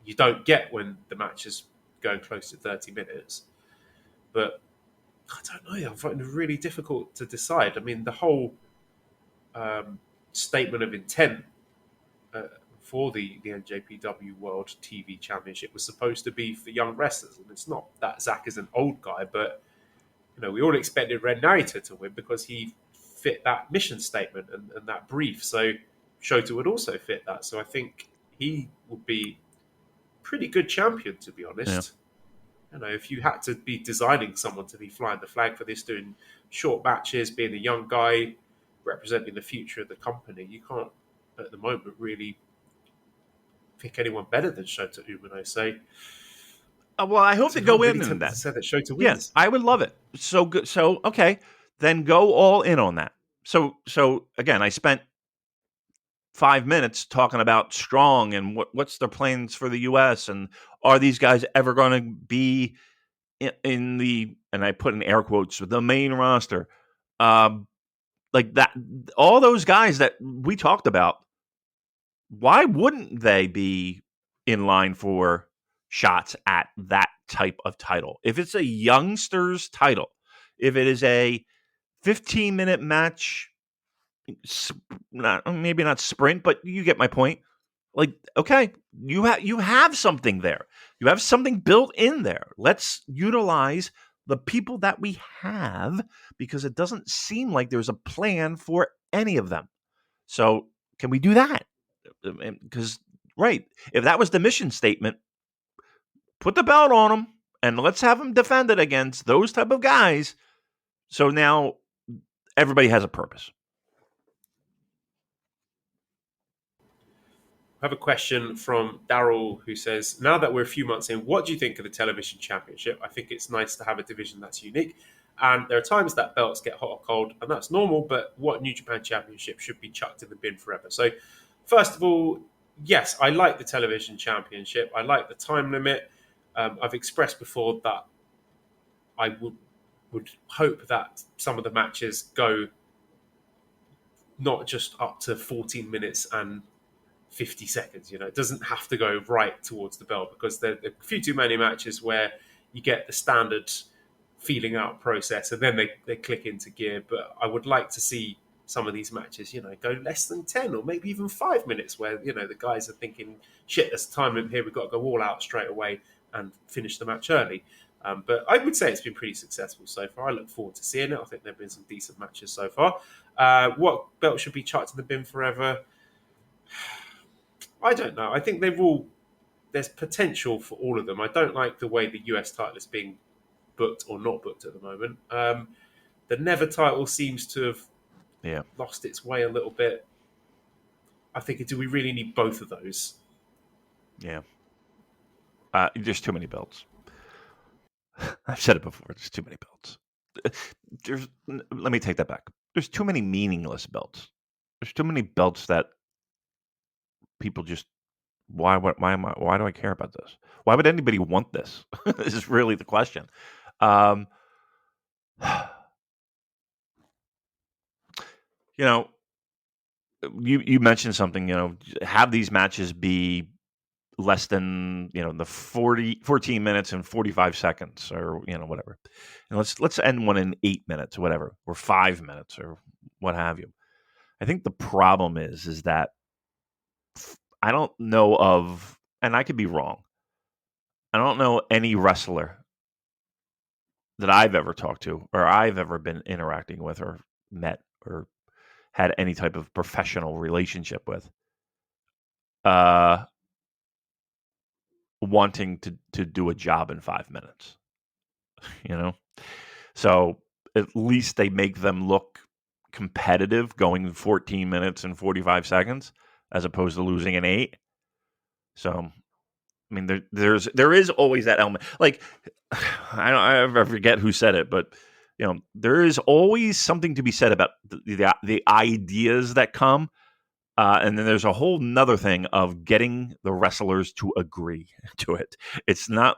you don't get when the match is going close to 30 minutes. But I don't know. I'm finding it really difficult to decide. I mean, the whole statement of intent for the NJPW World TV Championship was supposed to be for young wrestlers. And it's not that Zack is an old guy, but we all expected Ren Narita to win because he fit that mission statement and that brief. So Shota would also fit that. So I think he would be a pretty good champion, to be honest. Yeah. If you had to be designing someone to be flying the flag for this, doing short matches, being a young guy, representing the future of the company, you can't, at the moment, really pick anyone better than Shota Umino. So, well, I hope they go in that. Say that Shota wins. Yes, I would love it. So good. So okay, then go all in on that. So again, I spent 5 minutes talking about Strong and what's their plans for the U.S. and are these guys ever going to be in the, and I put in air quotes, the main roster, like that. All those guys that we talked about, why wouldn't they be in line for shots at that type of title? If it's a youngsters title, if it is a 15-minute match, maybe not sprint, but you get my point. Like, okay, you have something there. You have something built in there. Let's utilize the people that we have because it doesn't seem like there's a plan for any of them. So can we do that? Because Right. If that was the mission statement, put the belt on them and let's have them defend it against those type of guys. So now everybody has a purpose. I have a question from Daryl who says, now that we're a few months in, what do you think of the television championship? I think it's nice to have a division that's unique. And there are times that belts get hot or cold, and that's normal, but what New Japan Championship should be chucked in the bin forever? So, first of all, yes, I like the television championship. I like the time limit. I've expressed before that I would hope that some of the matches go not just up to 14 minutes and 50 seconds. It doesn't have to go right towards the bell, because there are a few too many matches where you get the standard feeling out process and then they click into gear. But I would like to see some of these matches, go less than 10 or maybe even 5 minutes, where, the guys are thinking, shit, there's time in here, we've got to go all out straight away and finish the match early. But I would say it's been pretty successful so far. I look forward to seeing it. I think there have been some decent matches so far. What belt should be chucked in the bin forever? I don't know. I think there's potential for all of them. I don't like the way the US title is being booked or not booked at the moment. The Never title seems to have lost its way a little bit. I think, do we really need both of those? Yeah. There's too many belts. I've said it before. There's too many belts. Let me take that back. There's too many meaningless belts. There's too many belts that people just, why do I care about this? Why would anybody want this? This is really the question. You mentioned something, have these matches be less than, the 14 minutes and 45 seconds or, whatever. And let's end one in 8 minutes or whatever, or 5 minutes or what have you. I think the problem is that I don't know of, and I could be wrong, I don't know any wrestler that I've ever talked to or I've ever been interacting with or met or had any type of professional relationship with wanting to do a job in 5 minutes. So at least they make them look competitive going 14 minutes and 45 seconds as opposed to losing in 8. So I mean, there is always that element. Like, I forget who said it, but there is always something to be said about the ideas that come, and then there's a whole nother thing of getting the wrestlers to agree to it. It's not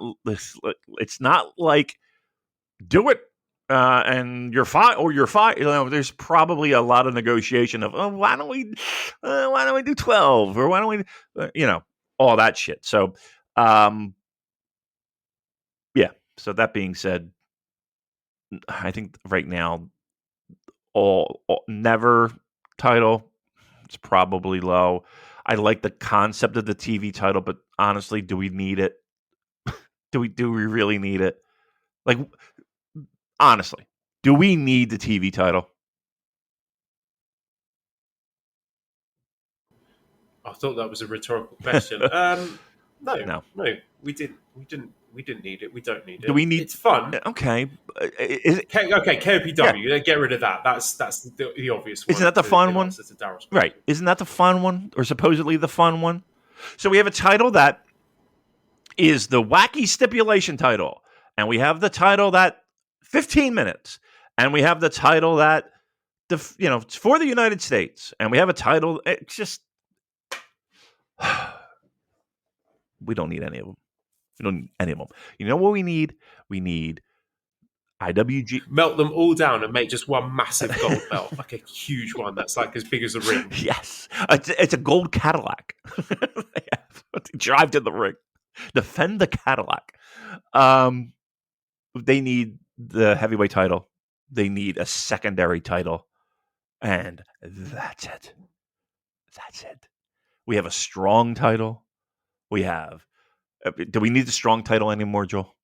like do it and you're fine or you're fine. There's probably a lot of negotiation of why don't we do 12 or why don't we all that shit. So. So that being said, I think right now, all Never title, it's probably low. I like the concept of the TV title, but honestly, do we need it? Do we really need it? Like, honestly, do we need the TV title? I thought that was a rhetorical question. No, we didn't need it. We don't need it. Do we need? It's fun. Okay. KOPW. Yeah. Get rid of that. That's the obvious one. Isn't that the fun one? Right. Isn't that the fun one, or supposedly the fun one? So we have a title that is the wacky stipulation title, and we have the title that 15 minutes, and we have the title that it's for the United States, and we have a title. It's just we don't need any of them. We don't need any of them. You know what we need? We need IWG. Melt them all down and make just one massive gold belt, like a huge one that's like as big as a ring. Yes. It's a gold Cadillac. They drive to the ring. Defend the Cadillac. They need the heavyweight title. They need a secondary title. And that's it. That's it. We have a strong title. We have... Do we need the strong title anymore, Joel?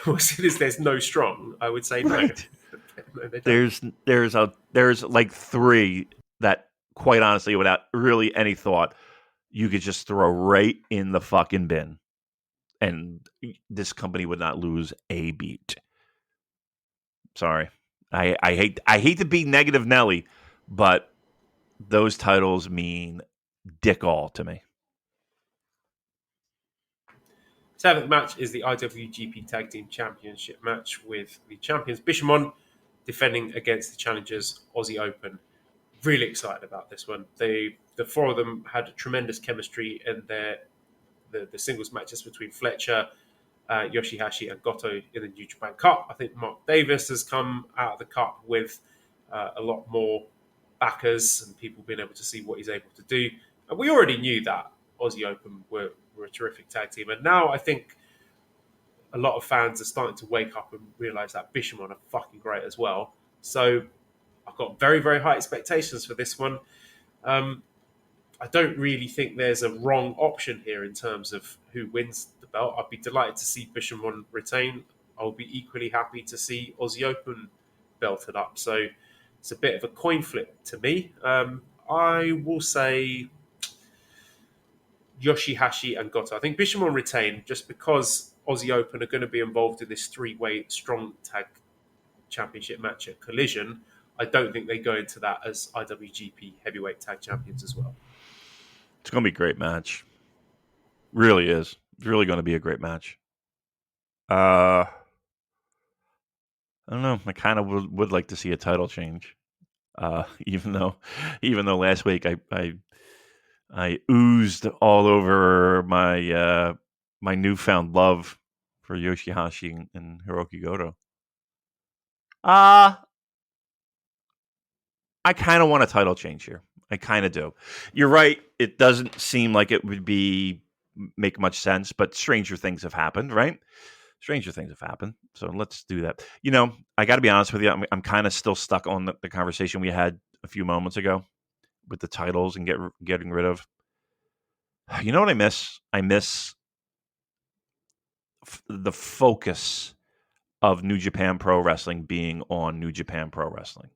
As soon as there's no strong, I would say no. Right. No, there's like 3 that quite honestly, without really any thought, you could just throw right in the fucking bin, and this company would not lose a beat. Sorry, I hate to be negative Nelly, but those titles mean dick all to me. Seventh match is the IWGP Tag Team Championship match with the champions Bishamon defending against the challengers Aussie Open. Really excited about this one. The four of them had tremendous chemistry in the singles matches between Fletcher, Yoshihashi, and Goto in the New Japan Cup. I think Mark Davis has come out of the Cup with a lot more backers and people being able to see what he's able to do. And we already knew that Aussie Open were a terrific tag team. And now I think a lot of fans are starting to wake up and realise that Bishamon are fucking great as well. So I've got very, very high expectations for this one. I don't really think there's a wrong option here in terms of who wins the belt. I'd be delighted to see Bishamon retain. I'll be equally happy to see Aussie Open belted up. So it's a bit of a coin flip to me. I will say Yoshihashi and Goto. I think Bishamon retain just because Aussie Open are going to be involved in this three-way strong tag championship match at Collision. I don't think they go into that as IWGP heavyweight tag champions as well. It's going to be a great match. Really is. It's really going to be a great match. I don't know. I kind of would like to see a title change. Even though last week I oozed all over my my newfound love for Yoshihashi and Hiroki Goto. I kind of want a title change here. I kind of do. You're right. It doesn't seem like it would make much sense, but stranger things have happened, right? Stranger things have happened. So let's do that. You know, I got to be honest with you. I'm kind of still stuck on the conversation we had a few moments ago with the titles and getting rid of. You know what I miss? I miss the focus of New Japan Pro Wrestling being on New Japan Pro Wrestling.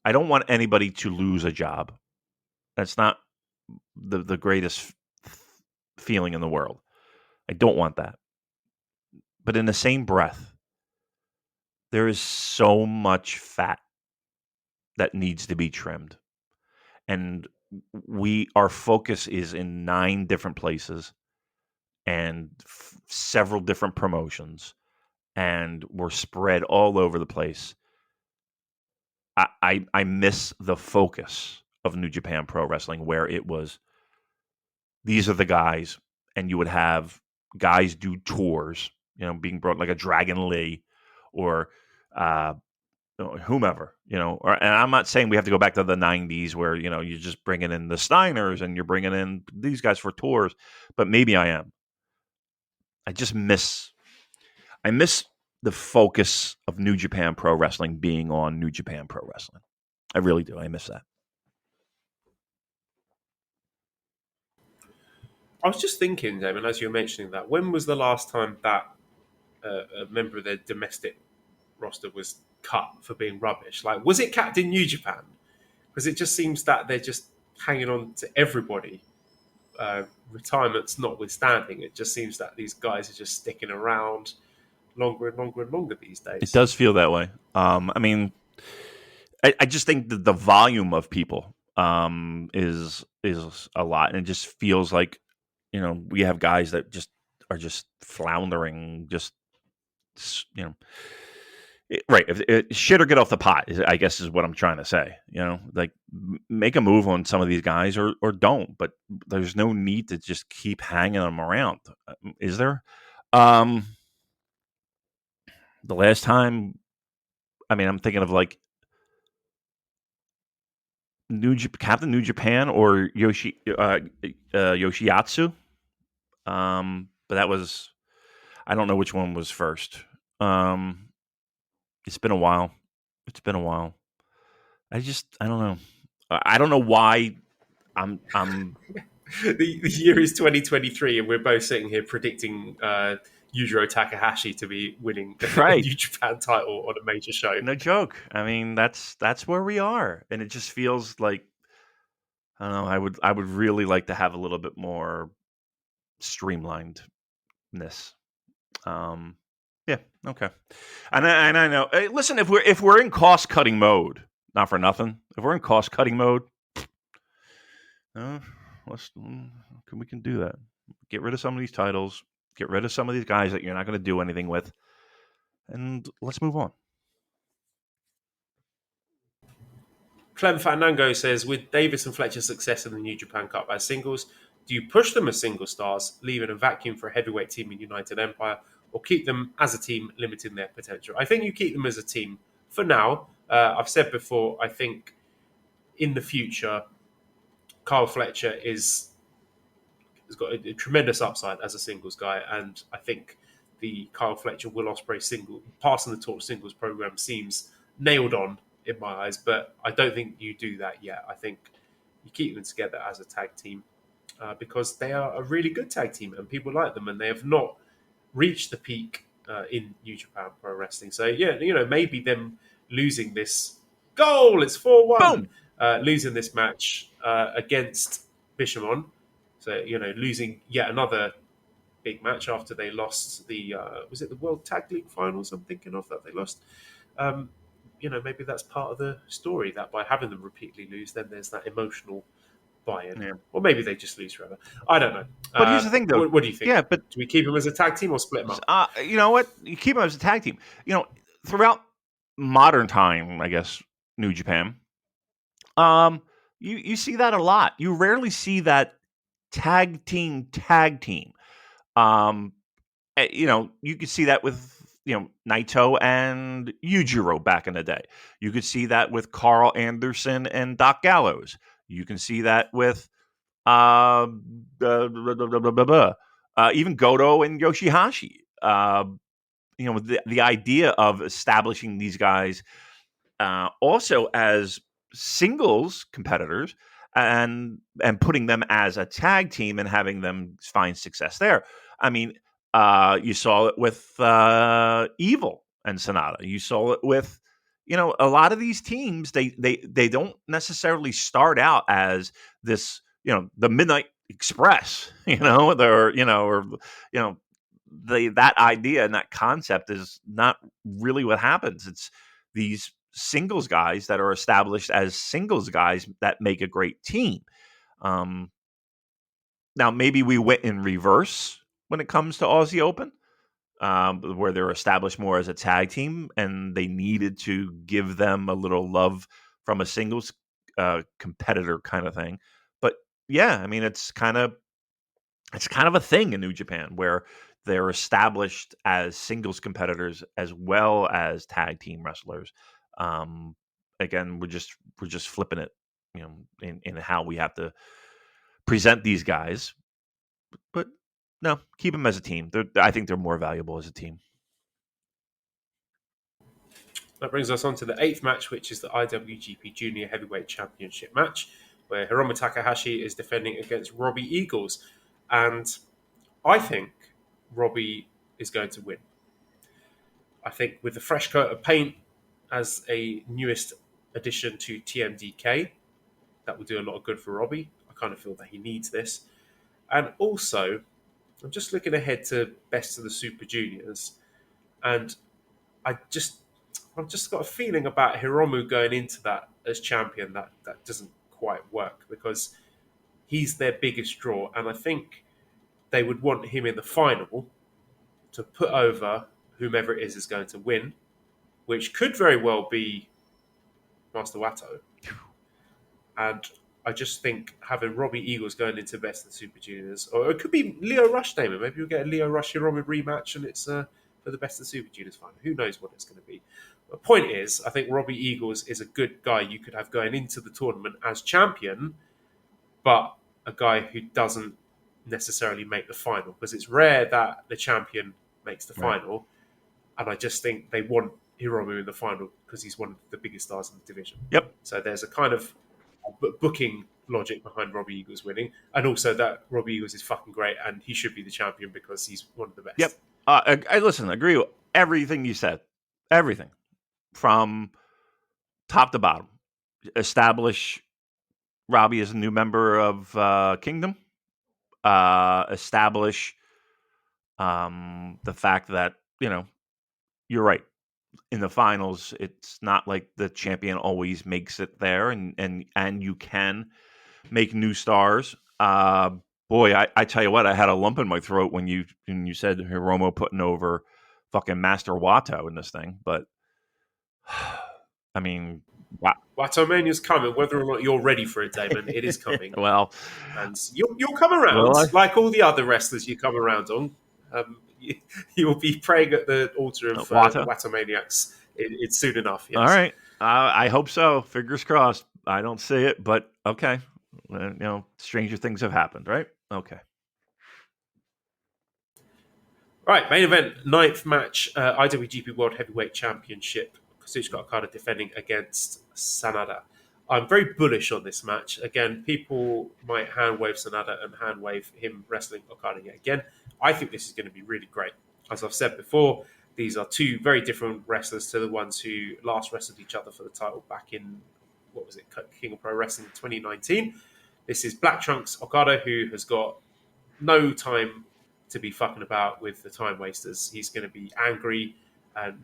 I don't want anybody to lose a job. That's not the greatest feeling in the world. I don't want that. But in the same breath, there is so much fat that needs to be trimmed. And our focus is in 9 different places and several different promotions, and we're spread all over the place. I miss the focus of New Japan Pro Wrestling, where it was, these are the guys, and you would have guys do tours, you know, being brought like a Dragon Lee or whomever, you know. And I'm not saying we have to go back to the 90s where, you know, you're just bringing in the Steiners and you're bringing in these guys for tours, but maybe I am. I miss the focus of New Japan Pro Wrestling being on New Japan Pro Wrestling. I really do. I miss that. I was just thinking, Damon, as you were mentioning that, when was the last time that a member of their domestic roster was cut for being rubbish? Like, was it Captain New Japan? Because it just seems that they're just hanging on to everybody, retirements notwithstanding. It just seems that these guys are just sticking around longer and longer and longer these days. It does feel that way. I mean, I just think that the volume of people is a lot, and it just feels like, you know, we have guys that just are just floundering, just, you know, right. If shit or get off the pot, I guess is what I'm trying to say. You know, like, make a move on some of these guys or don't. But there's no need to just keep hanging them around, is there? The last time, I mean, I'm thinking of like Captain New Japan or Yoshiatsu. But that was, I don't know which one was first. It's been a while. I don't know. I don't know why the year is 2023, and we're both sitting here predicting Yujiro Takahashi to be winning Right. a New Japan title on a major show. No joke. I mean, that's where we are, and it just feels like, I don't know. I would really like to have a little bit more streamlinedness. Yeah. Okay. And I know. Hey, listen, if we're in cost cutting mode, not for nothing. If we're in cost cutting mode, we can do that. Get rid of some of these titles. Get rid of some of these guys that you're not going to do anything with, and let's move on. Clem Fandango says, with Davis and Fletcher's success in the New Japan Cup as singles, do you push them as single stars, leaving a vacuum for a heavyweight team in United Empire, or keep them as a team, limiting their potential? I think you keep them as a team for now. I've said before, I think in the future, Kyle Fletcher has got a tremendous upside as a singles guy, and I think the Kyle Fletcher Will Ospreay single passing the torch singles program seems nailed on in my eyes, but I don't think you do that yet. I think you keep them together as a tag team because they are a really good tag team and people like them, and they have not reached the peak in New Japan Pro Wrestling. So yeah, maybe them losing this goal, it's 4-1, losing this match against Bishamon. So, losing yet another big match after they lost the, was it the World Tag League Finals I'm thinking of that they lost? Maybe that's part of the story, that by having them repeatedly lose, then there's that emotional buy-in. Yeah. Or maybe they just lose forever. I don't know. But here's the thing, though. What do you think? Yeah, but do we keep them as a tag team or split them up? You know what? You keep them as a tag team. Throughout modern time, I guess, New Japan, you see that a lot. You rarely see that tag team. You could see that with Naito and Yujiro back in the day. You could see that with Carl Anderson and Doc Gallows. You can see that with even Goto and Yoshihashi. The idea of establishing these guys also as singles competitors and putting them as a tag team and having them find success there. I mean, you saw it with Evil and SANADA. You saw it with, a lot of these teams. They don't necessarily start out as this, the Midnight Express. That idea and that concept is not really what happens. It's these singles guys that are established as singles guys that make a great team. Now, maybe we went in reverse when it comes to Aussie Open, where they're established more as a tag team, and they needed to give them a little love from a singles competitor kind of thing. But yeah, I mean, it's kind of a thing in New Japan where they're established as singles competitors as well as tag team wrestlers. Again, we're just flipping it, in how we have to present these guys. But no, keep them as a team. I think they're more valuable as a team. That brings us on to the 8th match, which is the IWGP Junior Heavyweight Championship match, where Hiromu Takahashi is defending against Robbie Eagles. And I think Robbie is going to win. I think with the fresh coat of paint as a newest addition to TMDK, that will do a lot of good for Robbie. I kind of feel that he needs this. And also, I'm just looking ahead to Best of the Super Juniors, and I've just got a feeling about Hiromu going into that as champion that doesn't quite work, because he's their biggest draw, and I think they would want him in the final to put over whomever it is going to win, which could very well be Master Wato. And I just think having Robbie Eagles going into Best of the Super Juniors, or it could be Leo Rush, Damon. Maybe we'll get a Leo Rush Hiromu rematch, and it's for the Best of the Super Juniors final. Who knows what it's going to be? The point is, I think Robbie Eagles is a good guy you could have going into the tournament as champion, but a guy who doesn't necessarily make the final, because it's rare that the champion makes the final. And I just think they want Hiromu in the final because he's one of the biggest stars in the division. Yep. So there's a kind of booking logic behind Robbie Eagles winning, and also that Robbie Eagles is fucking great and he should be the champion because he's one of the best. Yep. I listen. Agree with everything you said. Everything from top to bottom. Establish Robbie as a new member of Kingdom. Establish the fact that you're right. In the finals, it's not like the champion always makes it there, and you can make new stars. Boy, I tell you what, I had a lump in my throat when you said Hiromu putting over fucking Master Wato in this thing. But I mean, wow. Watomania's coming, whether or not you're ready for it, Damon. It is coming. Well, and you'll come around like all the other wrestlers you come around on. You'll be praying at the altar of the Watomaniacs. It's soon enough. Yes. All right. I hope so. Fingers crossed. I don't see it, but okay. Stranger things have happened, right? Okay. Right, main event, 9th match, IWGP World Heavyweight Championship. Kazuchika Okada defending against SANADA. I'm very bullish on this match. Again, people might hand-wave SANADA and hand-wave him wrestling Okada yet again. I think this is going to be really great. As I've said before, these are two very different wrestlers to the ones who last wrestled each other for the title back in, King of Pro Wrestling 2019. This is Black Trunks Okada, who has got no time to be fucking about with the time wasters. He's going to be angry and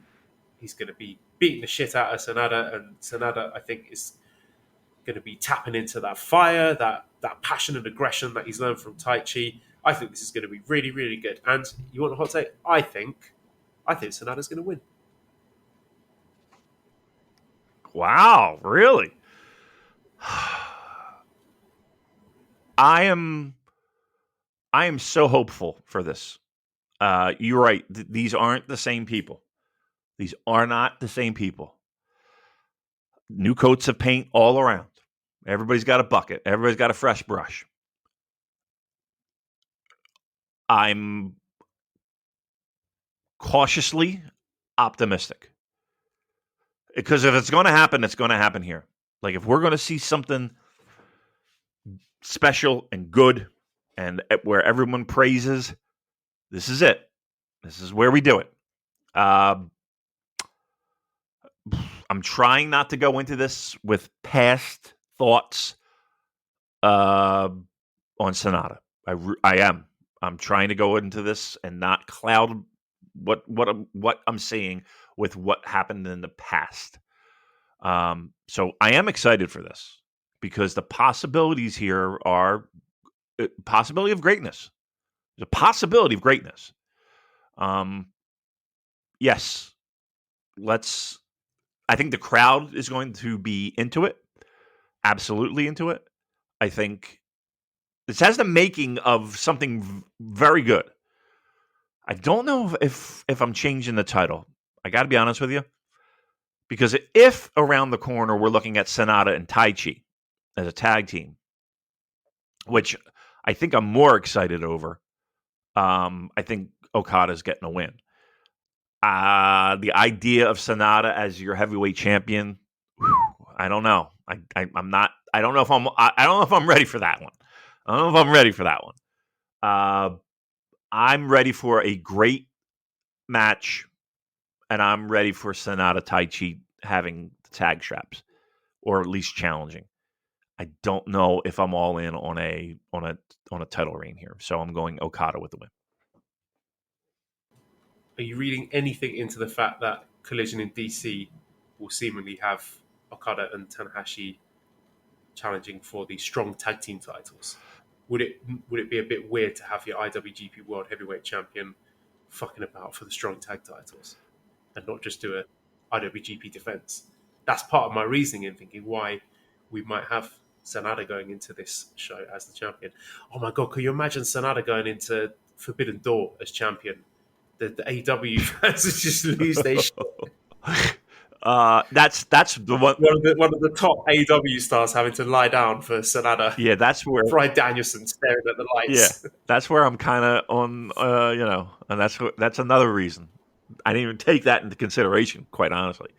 he's going to be beating the shit out of SANADA, and SANADA, I think, is going to be tapping into that fire, that passion and aggression that he's learned from Tai Chi. I think this is going to be really, really good. And you want a hot take? I think SANADA's going to win. Wow, really? I am so hopeful for this. You're right. These aren't the same people. These are not the same people. New coats of paint all around. Everybody's got a bucket. Everybody's got a fresh brush. I'm cautiously optimistic. Because if it's going to happen, it's going to happen here. Like, if we're going to see something special and good and where everyone praises, this is it. This is where we do it. I'm trying not to go into this with past thoughts on SANADA. I am. I'm trying to go into this and not cloud what I'm seeing with what happened in the past. So I am excited for this because the possibilities here are a possibility of greatness. There's a possibility of greatness. Yes, I think the crowd is going to be into it. Absolutely into it. I think this has the making of something very good. I don't know if I'm changing the title. I got to be honest with you. Because if around the corner we're looking at SANADA and Tai Chi as a tag team, which I think I'm more excited over, I think Okada's getting a win. The idea of SANADA as your heavyweight champion, I don't know. I'm not. I don't know if I'm ready for that one. I don't know if I'm ready for that one. I'm ready for a great match, and I'm ready for SANADA Tai Chi having the tag straps, or at least challenging. I don't know if I'm all in on a title reign here, so I'm going Okada with the win. Are you reading anything into the fact that Collision in DC will seemingly have Okada and Tanahashi challenging for the strong tag team titles? Would it be a bit weird to have your IWGP World Heavyweight Champion fucking about for the strong tag titles and not just do a IWGP defense? That's part of my reasoning in thinking why we might have SANADA going into this show as the champion. Oh my God, can you imagine SANADA going into Forbidden Door as champion? The AEW fans would just lose their shit. That's the one. One of the top AEW stars having to lie down for SANADA. Yeah, that's where Bryan Danielson staring at the lights. Yeah, that's where I'm kind of on. And that's another reason I didn't even take that into consideration. Quite honestly,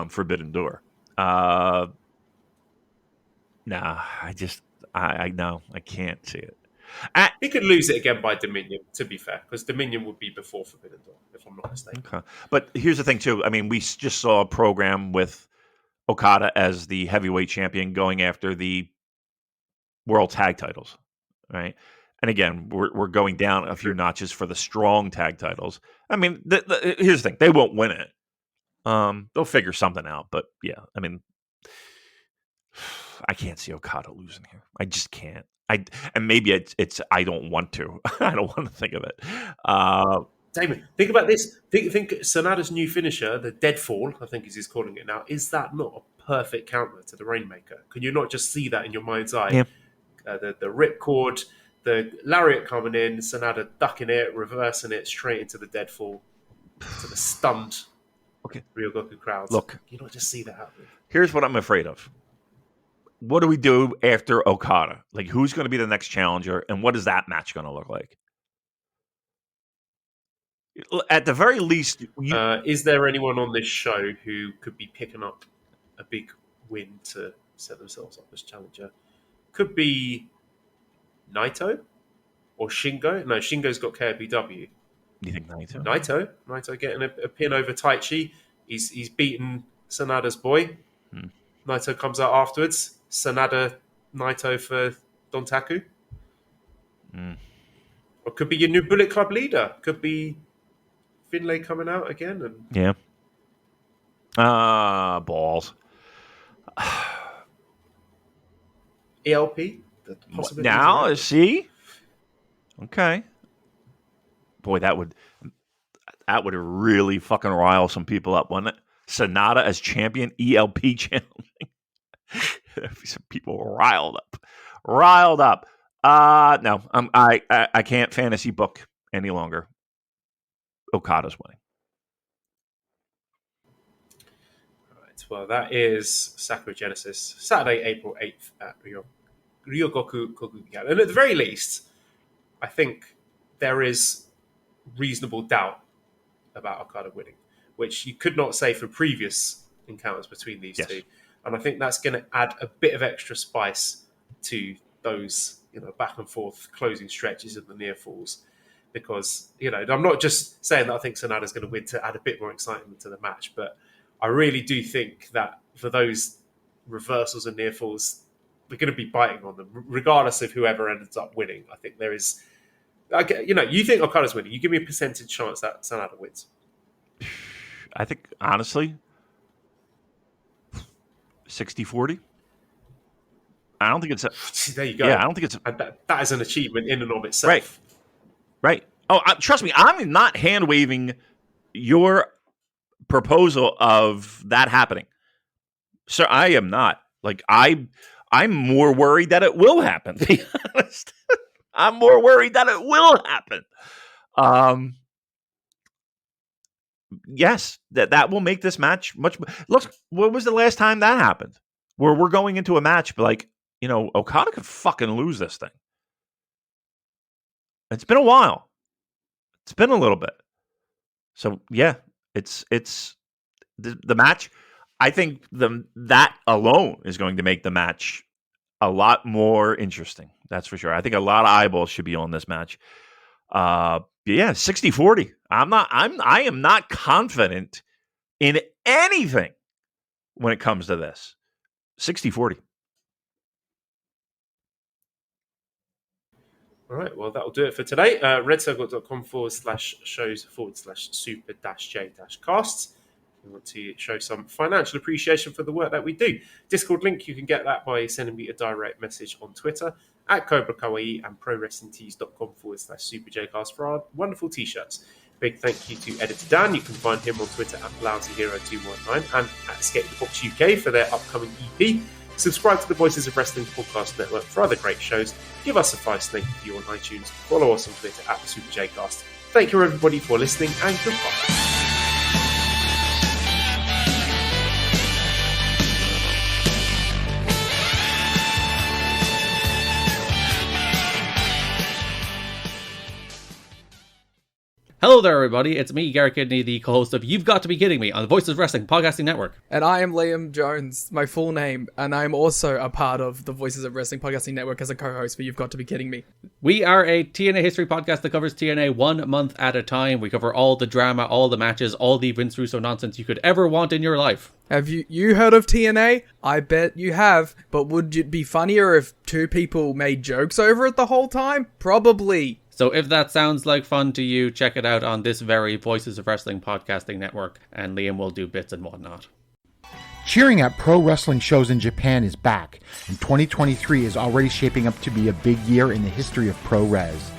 Forbidden Door. Nah, I know I can't see it. He could lose it again by Dominion, to be fair, because Dominion would be before Forbidden Door, if I'm not mistaken. Okay. But here's the thing, too. I mean, we just saw a program with Okada as the heavyweight champion going after the world tag titles, right? And again, we're going down a few notches for the strong tag titles. I mean, here's the thing. They won't win it. They'll figure something out. But, yeah, I mean, I can't see Okada losing here. I just can't. And maybe it's I don't want to. I don't want to think of it. Damon, think about this. Think Sanada's new finisher, the Deadfall, I think he's calling it now. Is that not a perfect counter to the Rainmaker? Can you not just see that in your mind's eye? Yeah. The ripcord, the lariat coming in, Sanada ducking it, reversing it straight into the Deadfall, to the stunned Ryogoku crowds. Look, can you not just see that happening? Here's what I'm afraid of. What do we do after Okada? Like, who's going to be the next challenger, and what is that match going to look like? At the very least, is there anyone on this show who could be picking up a big win to set themselves up as challenger? Could be Naito or Shingo. No, Shingo's got KOPW. You think Naito? Naito getting a pin over Taichi. He's beaten Sanada's boy. Naito comes out afterwards. Sanada, Naito for Dontaku. Or could be your new Bullet Club leader. Could be Finlay coming out again. And yeah. Balls. ELP. Now, see? Okay. Boy, that would really fucking rile some people up, wouldn't it? Sanada as champion, ELP challenging. Some people riled up. No, I can't fantasy book any longer. Okada's winning. All right. Well, that is Sakura Genesis, Saturday, April 8th at Ryogoku Kokugan. And at the very least, I think there is reasonable doubt about Okada winning, which you could not say for previous encounters between these two. And I think that's going to add a bit of extra spice to those, back and forth closing stretches and the near falls. Because, I'm not just saying that I think Sanada's going to win to add a bit more excitement to the match, but I really do think that for those reversals and near falls, we're going to be biting on them, regardless of whoever ends up winning. I think there is, you think Okada's winning. You give me a percentage chance that Sanada wins. I think, honestly, 60-40. I don't think it's there you go. Yeah, I don't think it's that is an achievement in and of itself. Right. Oh, trust me, I'm not hand waving your proposal of that happening. Sir, I am not. Like, I'm more worried that it will happen, to be honest. I'm more worried that it will happen. Yes, that will make this match much. Look, when was the last time that happened? Where we're going into a match, but like, Okada could fucking lose this thing. It's been a while. It's been a little bit. So yeah, it's the match. I think that alone is going to make the match a lot more interesting. That's for sure. I think a lot of eyeballs should be on this match. Yeah, 60-40. I am not confident in anything when it comes to this. 60-40. All right, well, that'll do it for today. redcircle.com/shows/super-j-casts. We want to show some financial appreciation for the work that we do. Discord link, you can get that by sending me a direct message on Twitter at Cobra Kawaii and prowrestlingtees.com/superjcast for our wonderful t-shirts. Big thank you to Editor Dan. You can find him on Twitter at LousyHero219 and at Escape the Box UK for their upcoming EP. Subscribe to the Voices of Wrestling Podcast Network for other great shows. Give us a 5-star review on iTunes. Follow us on Twitter at the SuperJcast. Thank you everybody for listening and goodbye. Hello there, everybody. It's me, Garrett Kidney, the co-host of You've Got to Be Kidding Me on the Voices of Wrestling Podcasting Network. And I am Liam Jones, my full name, and I'm also a part of the Voices of Wrestling Podcasting Network as a co-host for You've Got to Be Kidding Me. We are a TNA history podcast that covers TNA 1 month at a time. We cover all the drama, all the matches, all the Vince Russo nonsense you could ever want in your life. Have you heard of TNA? I bet you have, but would it be funnier if two people made jokes over it the whole time? Probably. So if that sounds like fun to you, check it out on this very Voices of Wrestling Podcasting Network, and Liam will do bits and whatnot. Cheering at pro wrestling shows in Japan is back, and 2023 is already shaping up to be a big year in the history of pro res.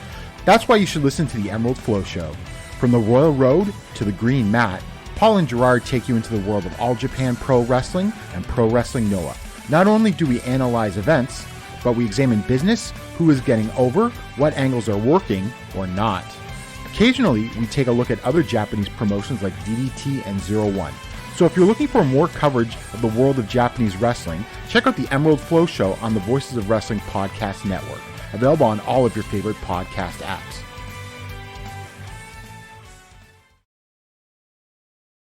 That's why you should listen to the Emerald Flow Show. From the Royal Road to the Green Mat, Paul and Gerard take you into the world of All Japan Pro Wrestling and Pro Wrestling Noah. Not only do we analyze events, but we examine business, who is getting over, what angles are working or not. Occasionally, we take a look at other Japanese promotions like DDT and Zero One. So if you're looking for more coverage of the world of Japanese wrestling, check out the Emerald Flow Show on the Voices of Wrestling Podcast Network, available on all of your favorite podcast apps.